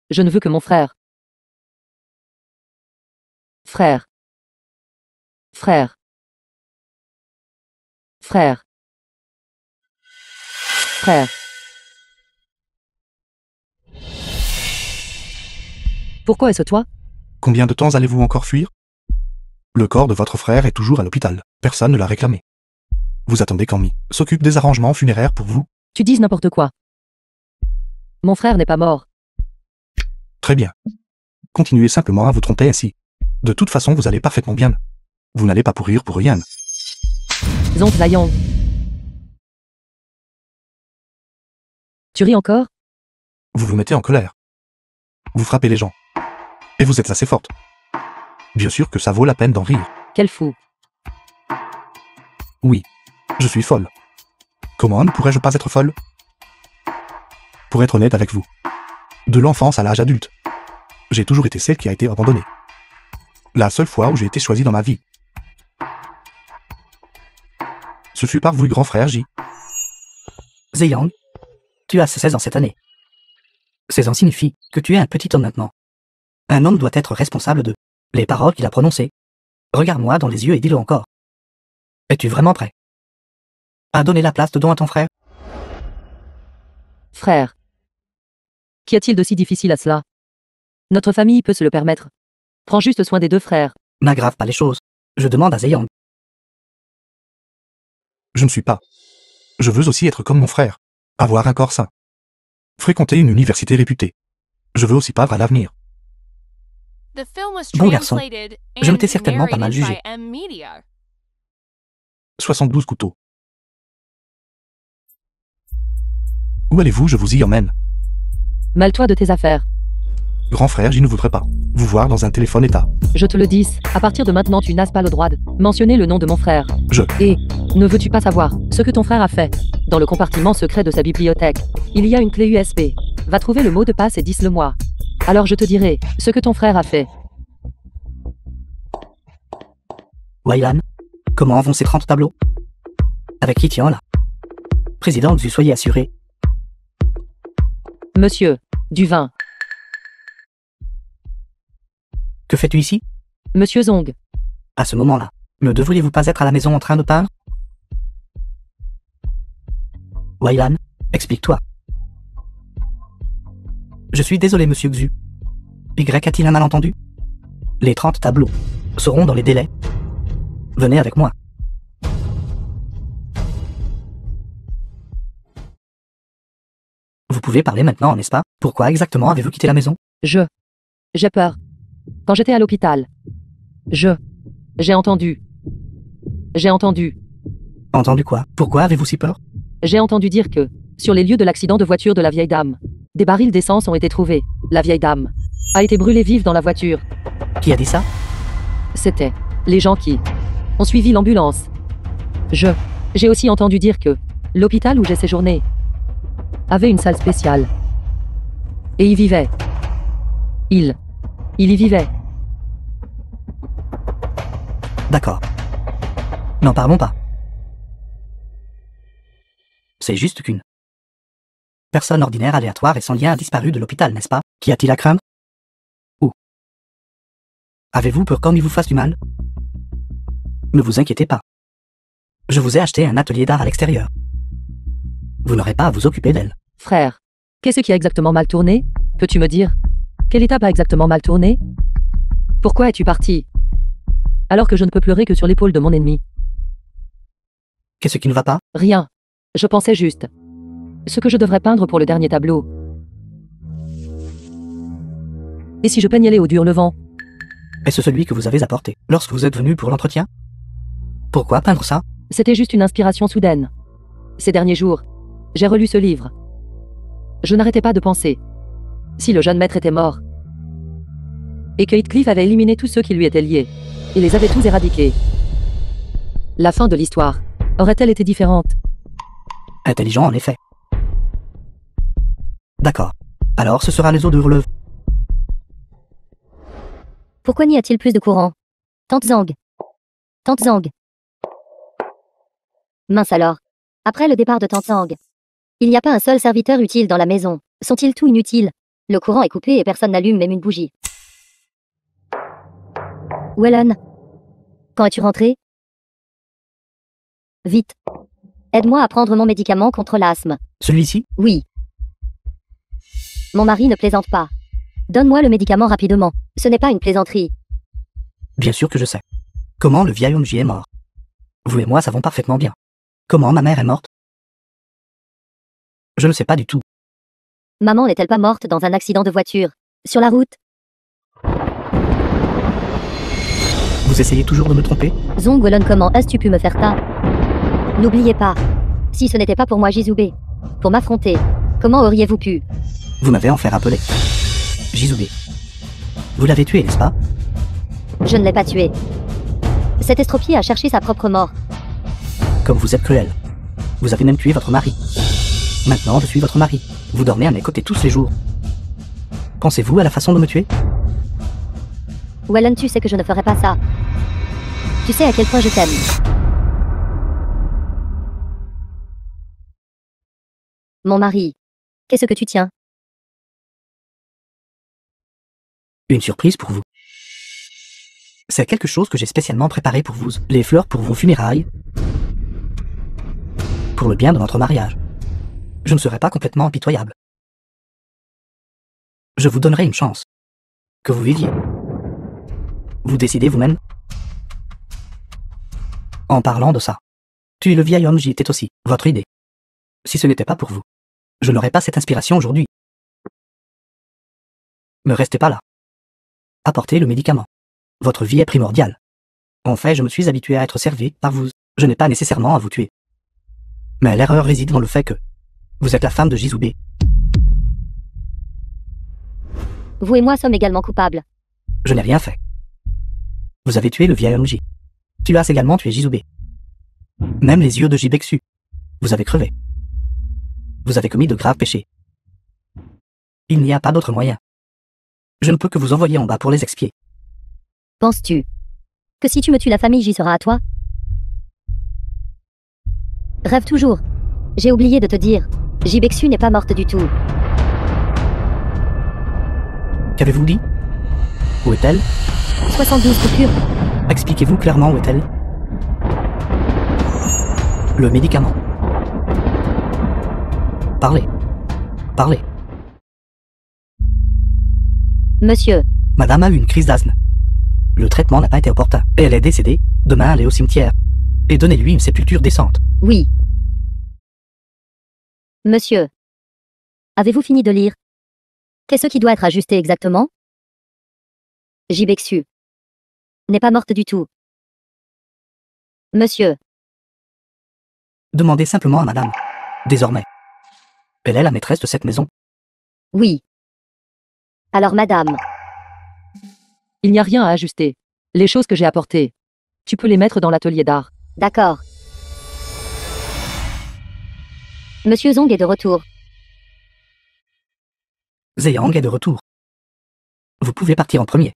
Je ne veux que mon frère. Frère. Frère. Frère. Frère. Pourquoi est-ce toi? Combien de temps allez-vous encore fuir? Le corps de votre frère est toujours à l'hôpital. Personne ne l'a réclamé. Vous attendez qu'Anmi s'occupe des arrangements funéraires pour vous? Tu dises n'importe quoi. Mon frère n'est pas mort. Très bien. Continuez simplement à vous tromper ainsi. De toute façon, vous allez parfaitement bien. Vous n'allez pas pourrir pour rien. Zong Zayong. Tu ris encore? Vous vous mettez en colère. Vous frappez les gens. Et vous êtes assez forte. Bien sûr que ça vaut la peine d'en rire. Quel fou. Oui, je suis folle. Comment ne pourrais-je pas être folle? Pour être honnête avec vous, de l'enfance à l'âge adulte, j'ai toujours été celle qui a été abandonnée. La seule fois où j'ai été choisie dans ma vie. Ce fut par vous, grand frère J. Zeyang, tu as 16 ans cette année. 16 ans signifie que tu es un petit homme maintenant. Un homme doit être responsable de les paroles qu'il a prononcées. Regarde-moi dans les yeux et dis-le encore. Es-tu vraiment prêt à donner la place de don à ton frère? Frère. Qu'y a-t-il de si difficile à cela? Notre famille peut se le permettre. Prends juste soin des deux frères. N'aggrave pas les choses. Je demande à Zeyang. Je ne suis pas. Je veux aussi être comme mon frère. Avoir un corps sain. Fréquenter une université réputée. Je veux aussi pas à l'avenir. The film was Bon garçon, translated je and m'étais certainement pas mal narrated jugé. by M Media. 72 couteaux. Où allez-vous? Je vous y emmène. Mêle-toi de tes affaires. Grand frère, j'y ne voudrais pas vous voir dans un téléphone état. Je te le dis, à partir de maintenant tu n'as pas le droit de mentionner le nom de mon frère. Et, ne veux-tu pas savoir ce que ton frère a fait? Dans le compartiment secret de sa bibliothèque, il y a une clé USB. Va trouver le mot de passe et dis-le-moi. Alors je te dirai ce que ton frère a fait. Wailan, comment vont ces 30 tableaux? Avec Yitian là. Président Xu, soyez assuré. Monsieur, du vin. Que fais-tu ici? Monsieur Zong. À ce moment-là, ne devriez-vous pas être à la maison en train de peindre? Wailan, explique-toi. Je suis désolé, monsieur Xu. Y a-t-il un malentendu? Les 30 tableaux seront dans les délais. Venez avec moi. Vous pouvez parler maintenant, n'est-ce pas? Pourquoi exactement avez-vous quitté la maison? J'ai peur. Quand j'étais à l'hôpital. J'ai entendu. Entendu quoi? Pourquoi avez-vous si peur? J'ai entendu dire que, sur les lieux de l'accident de voiture de la vieille dame, des barils d'essence ont été trouvés. La vieille dame a été brûlée vive dans la voiture. Qui a dit ça? C'était les gens qui ont suivi l'ambulance. J'ai aussi entendu dire que l'hôpital où j'ai séjourné avait une salle spéciale. Et y vivait. Il y vivait. D'accord. N'en parlons pas. C'est juste qu'une personne ordinaire, aléatoire et sans lien a disparu de l'hôpital, n'est-ce pas? Qu'y a-t-il à craindre? Avez-vous peur qu'on y vous fasse du mal? Ne vous inquiétez pas. Je vous ai acheté un atelier d'art à l'extérieur. Vous n'aurez pas à vous occuper d'elle. Frère, qu'est-ce qui a exactement mal tourné? Peux-tu me dire? Quelle étape a exactement mal tourné? Pourquoi es-tu parti? Alors que je ne peux pleurer que sur l'épaule de mon ennemi. Qu'est-ce qui ne va pas? Rien. Je pensais juste. Ce que je devrais peindre pour le dernier tableau. Et si je peignais les hauts du Hurlevent? Est-ce celui que vous avez apporté lorsque vous êtes venu pour l'entretien? Pourquoi peindre ça? C'était juste une inspiration soudaine. Ces derniers jours, j'ai relu ce livre. Je n'arrêtais pas de penser. Si le jeune maître était mort, et que Heathcliff avait éliminé tous ceux qui lui étaient liés, il les avait tous éradiqués, la fin de l'histoire aurait-elle été différente? Intelligent en effet. D'accord. Alors ce sera les eaux de Hurlevent. Pourquoi n'y a-t-il plus de courant? Tante Zhang. Tante Zhang. Mince alors. Après le départ de Tante Zhang, il n'y a pas un seul serviteur utile dans la maison. Sont-ils tous inutiles? Le courant est coupé et personne n'allume même une bougie. Wellen. Quand es-tu rentré? Vite. Aide-moi à prendre mon médicament contre l'asthme. Celui-ci? Oui. Mon mari ne plaisante pas. Donne-moi le médicament rapidement. Ce n'est pas une plaisanterie. Bien sûr que je sais. Comment le vieil homme J est mort? Vous et moi savons parfaitement bien. Comment ma mère est morte? Je ne sais pas du tout. Maman n'est-elle pas morte dans un accident de voiture? Sur la route? Vous essayez toujours de me tromper? Zhong Wellen, comment as-tu pu me faire ça? N'oubliez pas. Si ce n'était pas pour moi Jizube, pour m'affronter, comment auriez-vous pu? Vous m'avez enfin rappelé. Jizube. Vous l'avez tué, n'est-ce pas? Je ne l'ai pas tué. Cet estropié a cherché sa propre mort. Comme vous êtes cruel. Vous avez même tué votre mari. Maintenant, je suis votre mari. Vous dormez à mes côtés tous les jours. Pensez-vous à la façon de me tuer? Wellen, tu sais que je ne ferai pas ça. Tu sais à quel point je t'aime. Mon mari. Qu'est-ce que tu tiens? Une surprise pour vous. C'est quelque chose que j'ai spécialement préparé pour vous. Les fleurs pour vos funérailles. Pour le bien de notre mariage. Je ne serai pas complètement impitoyable. Je vous donnerai une chance. Que vous viviez. Vous décidez vous-même. En parlant de ça. Tu es le vieil homme, j'y étais aussi. Votre idée. Si ce n'était pas pour vous, je n'aurais pas cette inspiration aujourd'hui. Ne restez pas là. Apportez le médicament. Votre vie est primordiale. En fait, je me suis habitué à être servi par vous. Je n'ai pas nécessairement à vous tuer. Mais l'erreur réside dans le fait que vous êtes la femme de Jizube. Vous et moi sommes également coupables. Je n'ai rien fait. Vous avez tué le vieil homme J. Tu as également tué Jizube. Même les yeux de Jibexu. Vous avez crevé. Vous avez commis de graves péchés. Il n'y a pas d'autre moyen. Je ne peux que vous envoyer en bas pour les expier. Penses-tu que si tu me tues, la famille J sera à toi? Rêve toujours. J'ai oublié de te dire. Jibexu n'est pas morte du tout. Qu'avez-vous dit? Où est-elle? 72 coupures. Expliquez-vous clairement où est-elle? Le médicament. Parlez. Parlez. Monsieur. Madame a eu une crise d'asthme. Le traitement n'a pas été opportun. Et elle est décédée. Demain, allez au cimetière. Et donnez-lui une sépulture décente. Oui. Monsieur. Avez-vous fini de lire? Qu'est-ce qui doit être ajusté exactement? Jibexu n'est pas morte du tout. Monsieur. Demandez simplement à madame. Désormais. Elle est la maîtresse de cette maison. Oui. Alors madame. Il n'y a rien à ajuster. Les choses que j'ai apportées, tu peux les mettre dans l'atelier d'art. D'accord. Monsieur Zhong est de retour. Zeyang est de retour. Vous pouvez partir en premier.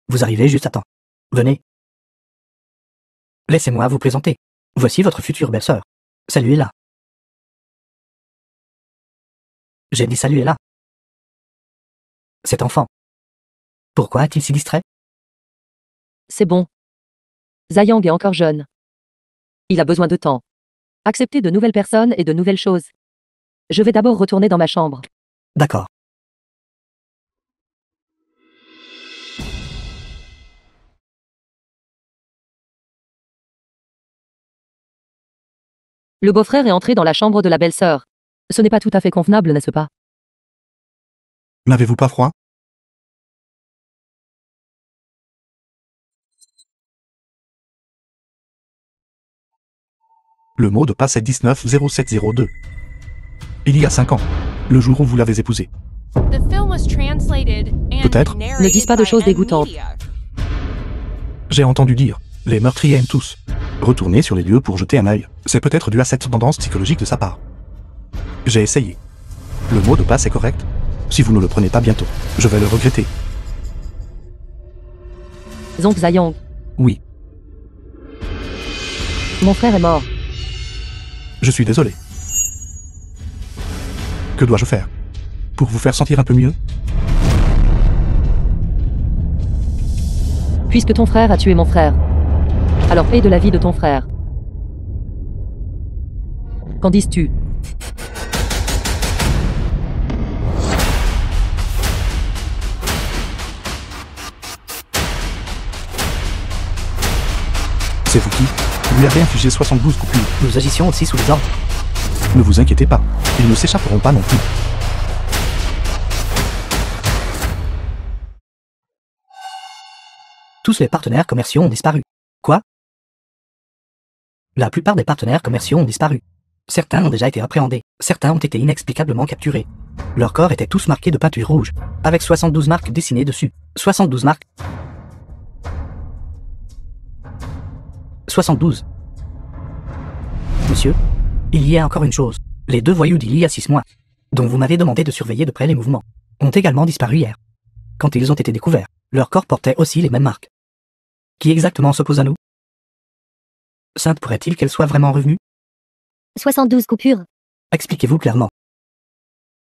Vous arrivez juste à temps. Venez. Laissez-moi vous présenter. Voici votre future belle-sœur. Saluez-la. J'ai dit saluez-la. Cet enfant. Pourquoi est-il si distrait? C'est bon. Zhang est encore jeune. Il a besoin de temps. Accepter de nouvelles personnes et de nouvelles choses. Je vais d'abord retourner dans ma chambre. D'accord. Le beau-frère est entré dans la chambre de la belle-sœur. Ce n'est pas tout à fait convenable, n'est-ce pas? N'avez-vous pas froid? Le mot de passe est 190702. Il y a 5 ans, le jour où vous l'avez épousé. The film was translated and Peut-être. narrated Ne dis pas de by choses dégoûtantes. M-Media. J'ai entendu dire, les meurtriers aiment tous. Retourner sur les lieux pour jeter un œil, c'est peut-être dû à cette tendance psychologique de sa part. J'ai essayé. Le mot de passe est correct. Si vous ne le prenez pas bientôt, je vais le regretter. Zhang. Oui, Mon frère est mort. je suis désolé. Que dois-je faire? Pour vous faire sentir un peu mieux? Puisque ton frère a tué mon frère. Alors paye de la vie de ton frère. Qu'en dis-tu? C'est vous qui lui avez infligé 72 coupures. Nous agissions aussi sous les ordres. Ne vous inquiétez pas, ils ne s'échapperont pas non plus. Tous les partenaires commerciaux ont disparu. Quoi? La plupart des partenaires commerciaux ont disparu. Certains ont déjà été appréhendés, certains ont été inexplicablement capturés. Leurs corps étaient tous marqués de peinture rouge, avec 72 marques dessinées dessus. 72 marques. 72. Monsieur, il y a encore une chose. Les 2 voyous d'il y a 6 mois, dont vous m'avez demandé de surveiller de près les mouvements, ont également disparu hier. Quand ils ont été découverts, leurs corps portaient aussi les mêmes marques. Qui exactement s'oppose à nous? Sainte pourrait-il qu'elle soit vraiment revenue? 72 coupures. Expliquez-vous clairement.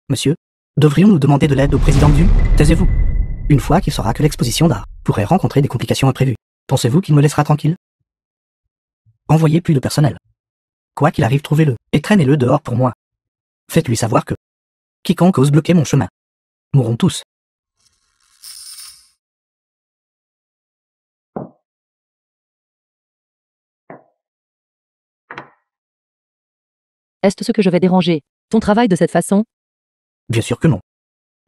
Monsieur, devrions-nous demander de l'aide au président Xu? Taisez-vous. Une fois qu'il saura que l'exposition d'art pourrait rencontrer des complications imprévues, pensez-vous qu'il me laissera tranquille? Envoyez plus de personnel. Quoi qu'il arrive, trouvez-le, et traînez-le dehors pour moi. Faites-lui savoir que quiconque ose bloquer mon chemin mourront tous. Est-ce ce que je vais déranger ton travail de cette façon? Bien sûr que non.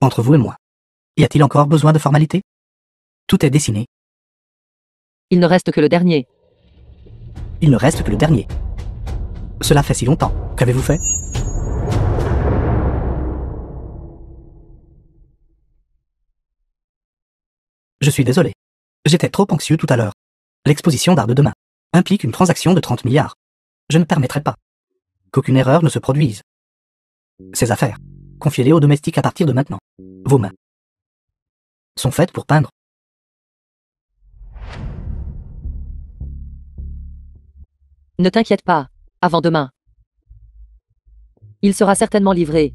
Entre vous et moi, y a-t-il encore besoin de formalités? Tout est dessiné. Il ne reste que le dernier. Il ne reste que le dernier. Cela fait si longtemps. Qu'avez-vous fait? Je suis désolé. J'étais trop anxieux tout à l'heure. L'exposition d'art de demain implique une transaction de 30 milliards. Je ne permettrai pas qu'aucune erreur ne se produise. Ces affaires, confiez-les aux domestiques à partir de maintenant. Vos mains sont faites pour peindre. Ne t'inquiète pas, avant demain. Il sera certainement livré.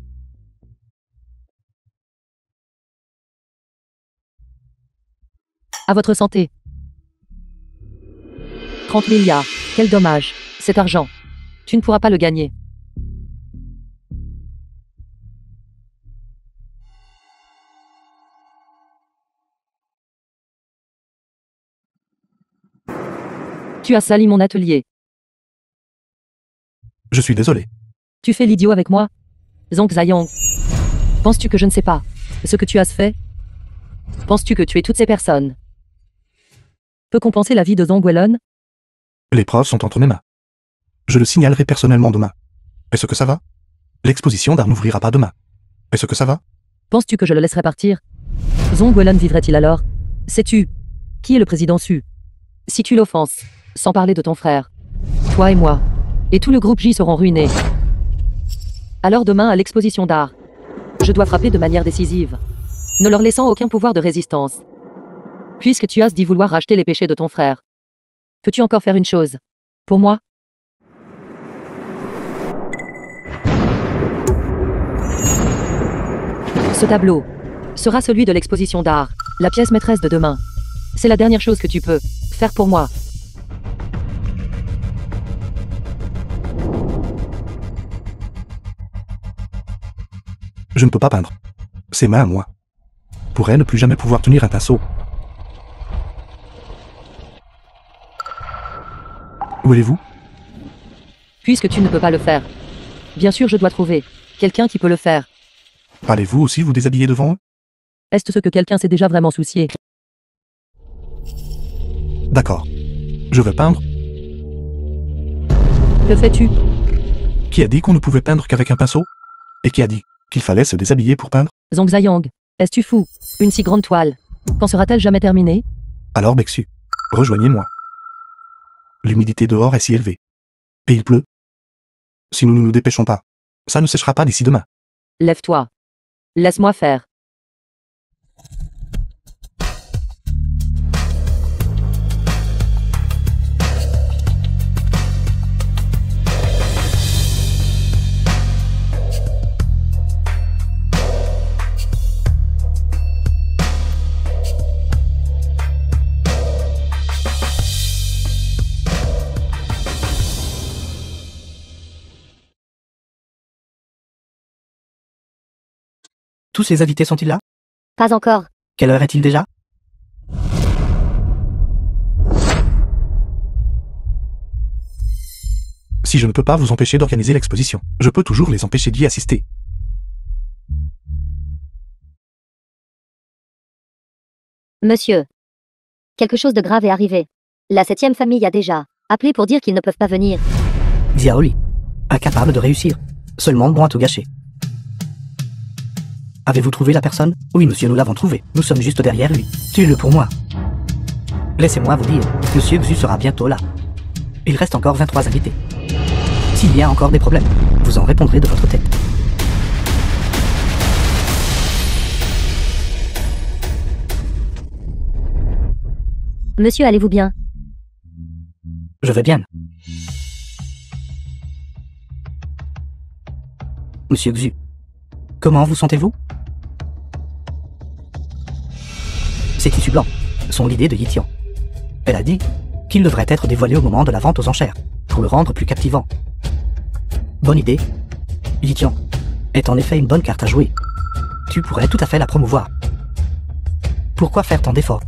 À votre santé. 30 milliards, quel dommage. Cet argent, tu ne pourras pas le gagner. Tu as sali mon atelier. Je suis désolé. Tu fais l'idiot avec moi? Zhang. Penses-tu que je ne sais pas ce que tu as fait? Penses-tu que tuer toutes ces personnes peut compenser la vie de Zhang Weilun? Les preuves sont entre mes mains. Je le signalerai personnellement demain. Est-ce que ça va? L'exposition d'art n'ouvrira pas demain. Est-ce que ça va? Penses-tu que je le laisserai partir? Zhang Weilun vivrait-il alors? Sais-tu qui est le président Xu? Si tu l'offenses, sans parler de ton frère, toi et moi, et tout le groupe J seront ruinés. Alors demain à l'exposition d'art, je dois frapper de manière décisive, ne leur laissant aucun pouvoir de résistance. Puisque tu as dit vouloir racheter les péchés de ton frère, peux-tu encore faire une chose pour moi? Ce tableau sera celui de l'exposition d'art. La pièce maîtresse de demain. C'est la dernière chose que tu peux faire pour moi. Je ne peux pas peindre. Ses mains à moi pourraient ne plus jamais pouvoir tenir un pinceau. Où allez-vous? Puisque tu ne peux pas le faire. Bien sûr, je dois trouver quelqu'un qui peut le faire. Allez-vous aussi vous déshabiller devant eux? Est-ce ce que quelqu'un s'est déjà vraiment soucié? D'accord. Je vais peindre. Que fais-tu? Qui a dit qu'on ne pouvait peindre qu'avec un pinceau? Et qui a dit qu'il fallait se déshabiller pour peindre? Zhang, es-tu fou? Une si grande toile. Quand sera-t-elle jamais terminée? Alors Bexu, rejoignez-moi. L'humidité dehors est si élevée. Et il pleut. Si nous ne nous dépêchons pas, ça ne séchera pas d'ici demain. Lève-toi. Laisse-moi faire. Tous ces invités sont-ils là? Pas encore. Quelle heure est-il déjà? Si je ne peux pas vous empêcher d'organiser l'exposition, je peux toujours les empêcher d'y assister. Monsieur. Quelque chose de grave est arrivé. La 7e famille a déjà appelé pour dire qu'ils ne peuvent pas venir. Diaoli. Incapable de réussir. Seulement bon à tout gâcher. Avez-vous trouvé la personne? Oui, monsieur, nous l'avons trouvé. Nous sommes juste derrière lui. Tuez-le pour moi. Laissez-moi vous dire, monsieur Xu sera bientôt là. Il reste encore 23 invités. S'il y a encore des problèmes, vous en répondrez de votre tête. Monsieur, allez-vous bien? Je vais bien. Monsieur Xu, comment vous sentez-vous? Ces tissus blancs sont l'idée de Yitian. Elle a dit qu'ils devraient être dévoilés au moment de la vente aux enchères, pour le rendre plus captivant. Bonne idée. Yitian est en effet une bonne carte à jouer. Tu pourrais tout à fait la promouvoir. Pourquoi faire tant d'efforts?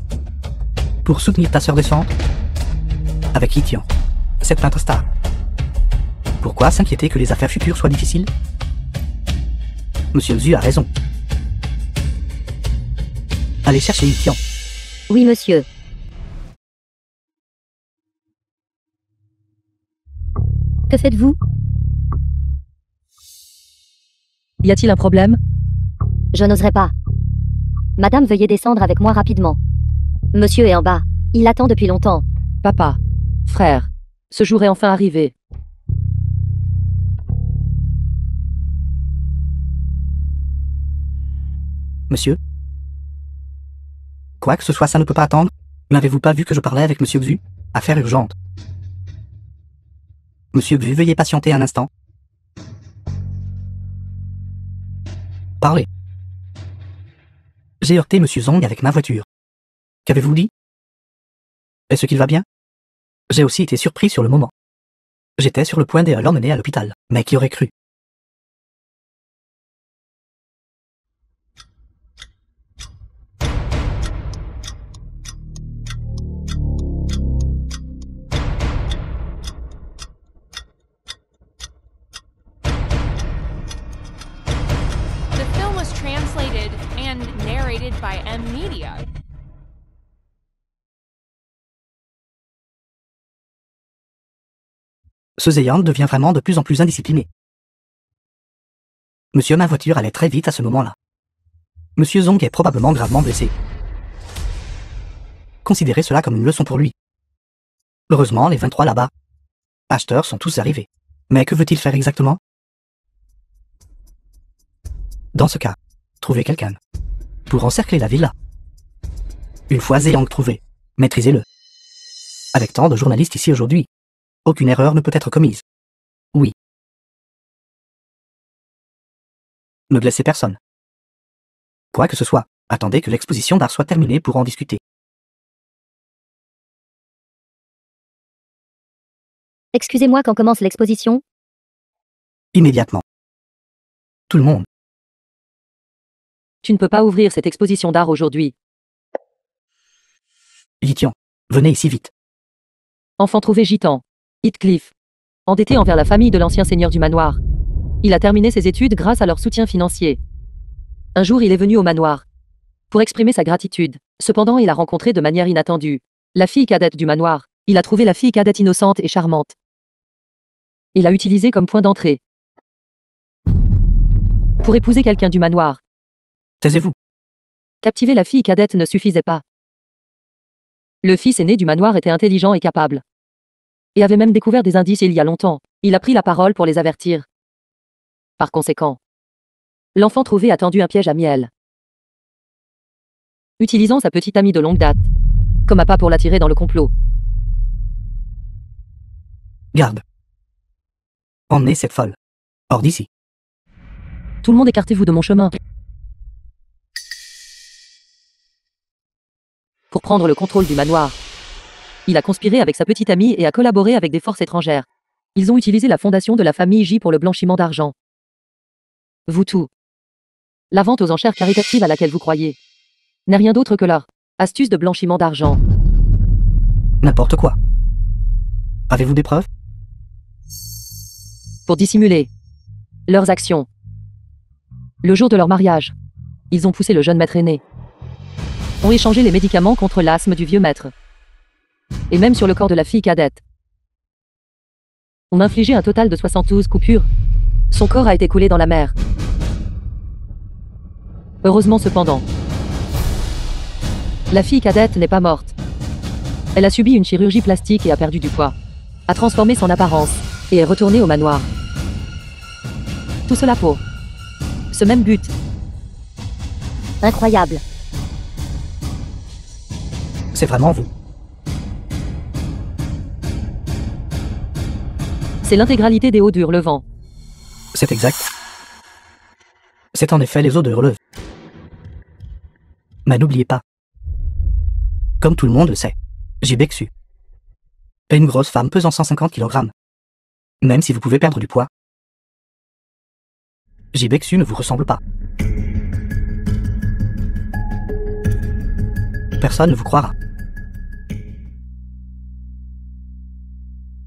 Pour soutenir ta sœur défunte? Avec Yitian, cette peintre star. Pourquoi s'inquiéter que les affaires futures soient difficiles? Monsieur Xu a raison. Allez chercher Yitian. Oui, monsieur. Que faites-vous? Y a-t-il un problème? Je n'oserais pas. Madame, veuillez descendre avec moi rapidement. Monsieur est en bas. Il attend depuis longtemps. Papa. Frère. Ce jour est enfin arrivé. Monsieur? Quoi que ce soit, ça ne peut pas attendre. N'avez-vous pas vu que je parlais avec Monsieur Xu? Affaire urgente. Monsieur Xu, veuillez patienter un instant. Parlez. J'ai heurté Monsieur Zong avec ma voiture. Qu'avez-vous dit? Est-ce qu'il va bien? J'ai aussi été surpris sur le moment. J'étais sur le point de l'emmener à l'hôpital, mais qui aurait cru? The film was translated and narrated by M Media. Ce Zeyang devient vraiment de plus en plus indiscipliné. Monsieur, ma voiture allait très vite à ce moment-là. Monsieur Zong est probablement gravement blessé. Considérez cela comme une leçon pour lui. Heureusement, les 23 là-bas, acheteurs sont tous arrivés. Mais que veut-il faire exactement? Dans ce cas, trouvez quelqu'un pour encercler la villa. Une fois Zeyang trouvé, maîtrisez-le. Avec tant de journalistes ici aujourd'hui, aucune erreur ne peut être commise. Oui. Ne blessez personne. Quoi que ce soit, Attendez que l'exposition d'art soit terminée pour en discuter. Excusez-moi, quand commence l'exposition? Immédiatement. Tout le monde. Tu ne peux pas ouvrir cette exposition d'art aujourd'hui. Lithian, venez ici vite. Enfant trouvé gitan. Heathcliff. Endetté envers la famille de l'ancien seigneur du manoir. Il a terminé ses études grâce à leur soutien financier. Un jour, il est venu au manoir pour exprimer sa gratitude. Cependant, il a rencontré de manière inattendue la fille cadette du manoir. Il a trouvé la fille cadette innocente et charmante. Il l'a utilisée comme point d'entrée pour épouser quelqu'un du manoir. Taisez-vous. Captiver la fille cadette ne suffisait pas. Le fils aîné du manoir était intelligent et capable. Et avait même découvert des indices il y a longtemps. Il a pris la parole pour les avertir. Par conséquent, l'enfant trouvé a tendu un piège à miel. Utilisant sa petite amie de longue date comme appât pour l'attirer dans le complot. Garde. Emmenez cette folle. Hors d'ici. Tout le monde, écartez-vous de mon chemin. Pour prendre le contrôle du manoir, il a conspiré avec sa petite amie et a collaboré avec des forces étrangères. Ils ont utilisé la fondation de la famille J pour le blanchiment d'argent. Vous tout. La vente aux enchères caritatives à laquelle vous croyez n'est rien d'autre que leur astuce de blanchiment d'argent. N'importe quoi. Avez-vous des preuves? Pour dissimuler leurs actions. Le jour de leur mariage, ils ont poussé le jeune maître aîné. Ont échangé les médicaments contre l'asthme du vieux maître. Et même sur le corps de la fille cadette. On a infligé un total de 72 coupures. Son corps a été coulé dans la mer. Heureusement cependant, la fille cadette n'est pas morte. Elle a subi une chirurgie plastique et a perdu du poids. A transformé son apparence et est retournée au manoir. Tout cela pour ce même but. Incroyable. C'est vraiment vous. C'est l'intégralité des eaux du Hurlevent. C'est exact. C'est en effet les eaux de Hurlevent. Mais n'oubliez pas. Comme tout le monde le sait, j'ai Bexu. Et une grosse femme pesant 150 kg. Même si vous pouvez perdre du poids. J'ai Bexu ne vous ressemble pas. Personne ne vous croira.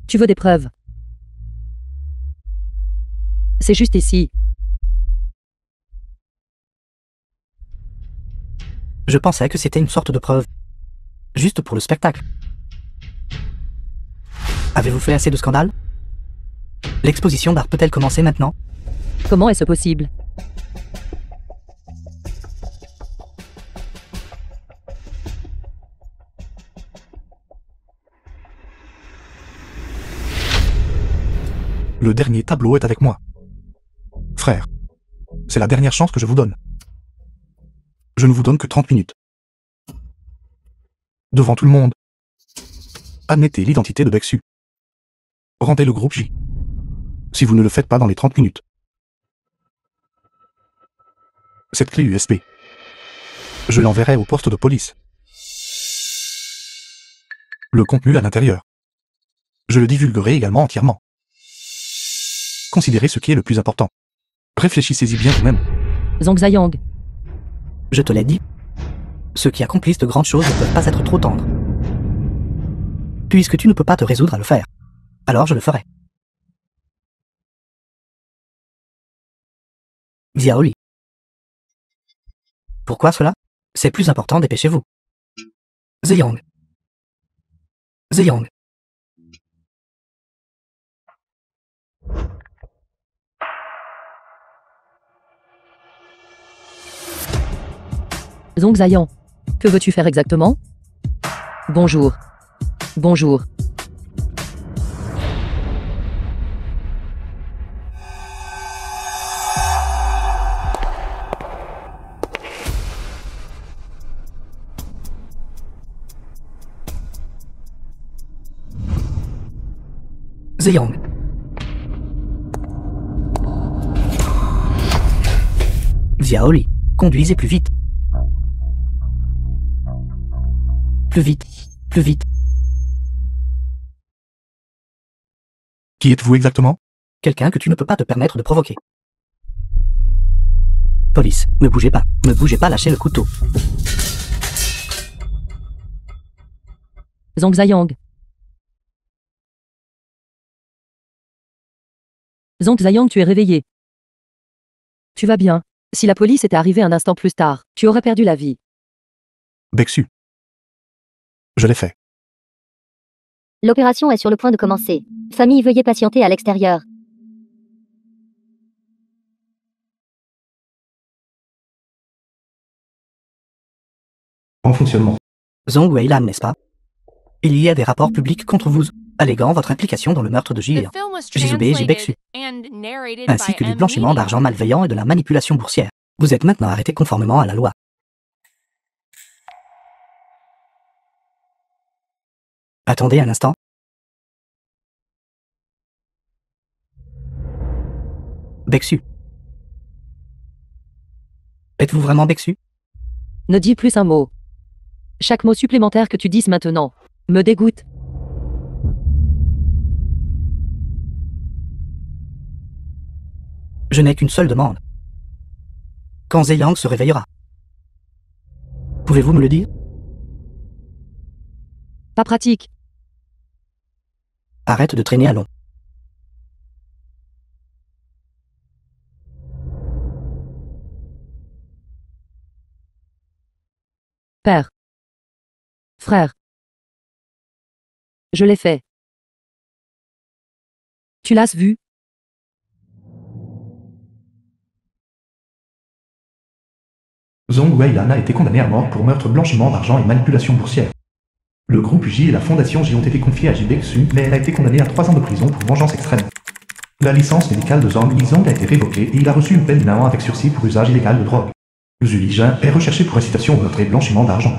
Tu veux des preuves? C'est juste ici. Je pensais que c'était une sorte de preuve. Juste pour le spectacle. Avez-vous fait assez de scandale? L'exposition d'art peut-elle commencer maintenant? Comment est-ce possible? Le dernier tableau est avec moi. Frère, c'est la dernière chance que je vous donne. Je ne vous donne que 30 minutes. Devant tout le monde, admettez l'identité de Bexu. Rendez le groupe J. Si vous ne le faites pas dans les 30 minutes. Cette clé USB, je l'enverrai au poste de police. Le contenu à l'intérieur, je le divulguerai également entièrement. Considérez ce qui est le plus important. Réfléchissez-y bien vous-même. Zhang Zayang. Je te l'ai dit. Ceux qui accomplissent de grandes choses ne peuvent pas être trop tendres. Puisque tu ne peux pas te résoudre à le faire, alors je le ferai. Xiaoli. Pourquoi cela? C'est plus important, dépêchez-vous. Ziyang. Ziyang. Zhong Zayang. Que veux-tu faire exactement? Bonjour. Bonjour. Ziyang. Xiaoli, conduisez plus vite. Plus vite. Plus vite. Qui êtes-vous exactement? Quelqu'un que tu ne peux pas te permettre de provoquer. Police, ne bougez pas. Ne bougez pas, lâchez le couteau. Zhang Ziyang. Zhang Ziyang, tu es réveillé. Tu vas bien. Si la police était arrivée un instant plus tard, tu aurais perdu la vie. Beksu. Je l'ai fait. L'opération est sur le point de commencer. Famille, veuillez patienter à l'extérieur. En fonctionnement. Zhong Weilan, n'est-ce pas? Il y a des rapports publics contre vous, alléguant votre implication dans le meurtre de The Jie, film was Jizube et Jibeksu, translated and narrated ainsi by que du M. blanchiment Media. d'argent malveillant et de la manipulation boursière. Vous êtes maintenant arrêté conformément à la loi. Attendez un instant. Beksu. Êtes-vous vraiment Beksu? Ne dis plus un mot. Chaque mot supplémentaire que tu dises maintenant me dégoûte. Je n'ai qu'une seule demande. Quand Zeyang se réveillera, pouvez-vous me le dire? Pas pratique. Arrête de traîner à long. Père. Frère. Je l'ai fait. Tu l'as vu? Zhong Weilan a été condamné à mort pour meurtre, blanchiment d'argent et manipulation boursière. Le groupe J et la fondation J ont été confiés à Jibeksu, mais elle a été condamnée à 3 ans de prison pour vengeance extrême. La licence médicale de Zhang Yizong a été révoquée et il a reçu une peine d'1 an avec sursis pour usage illégal de drogue. Zhu Lijun est recherché pour incitation au meurtre et blanchiment d'argent.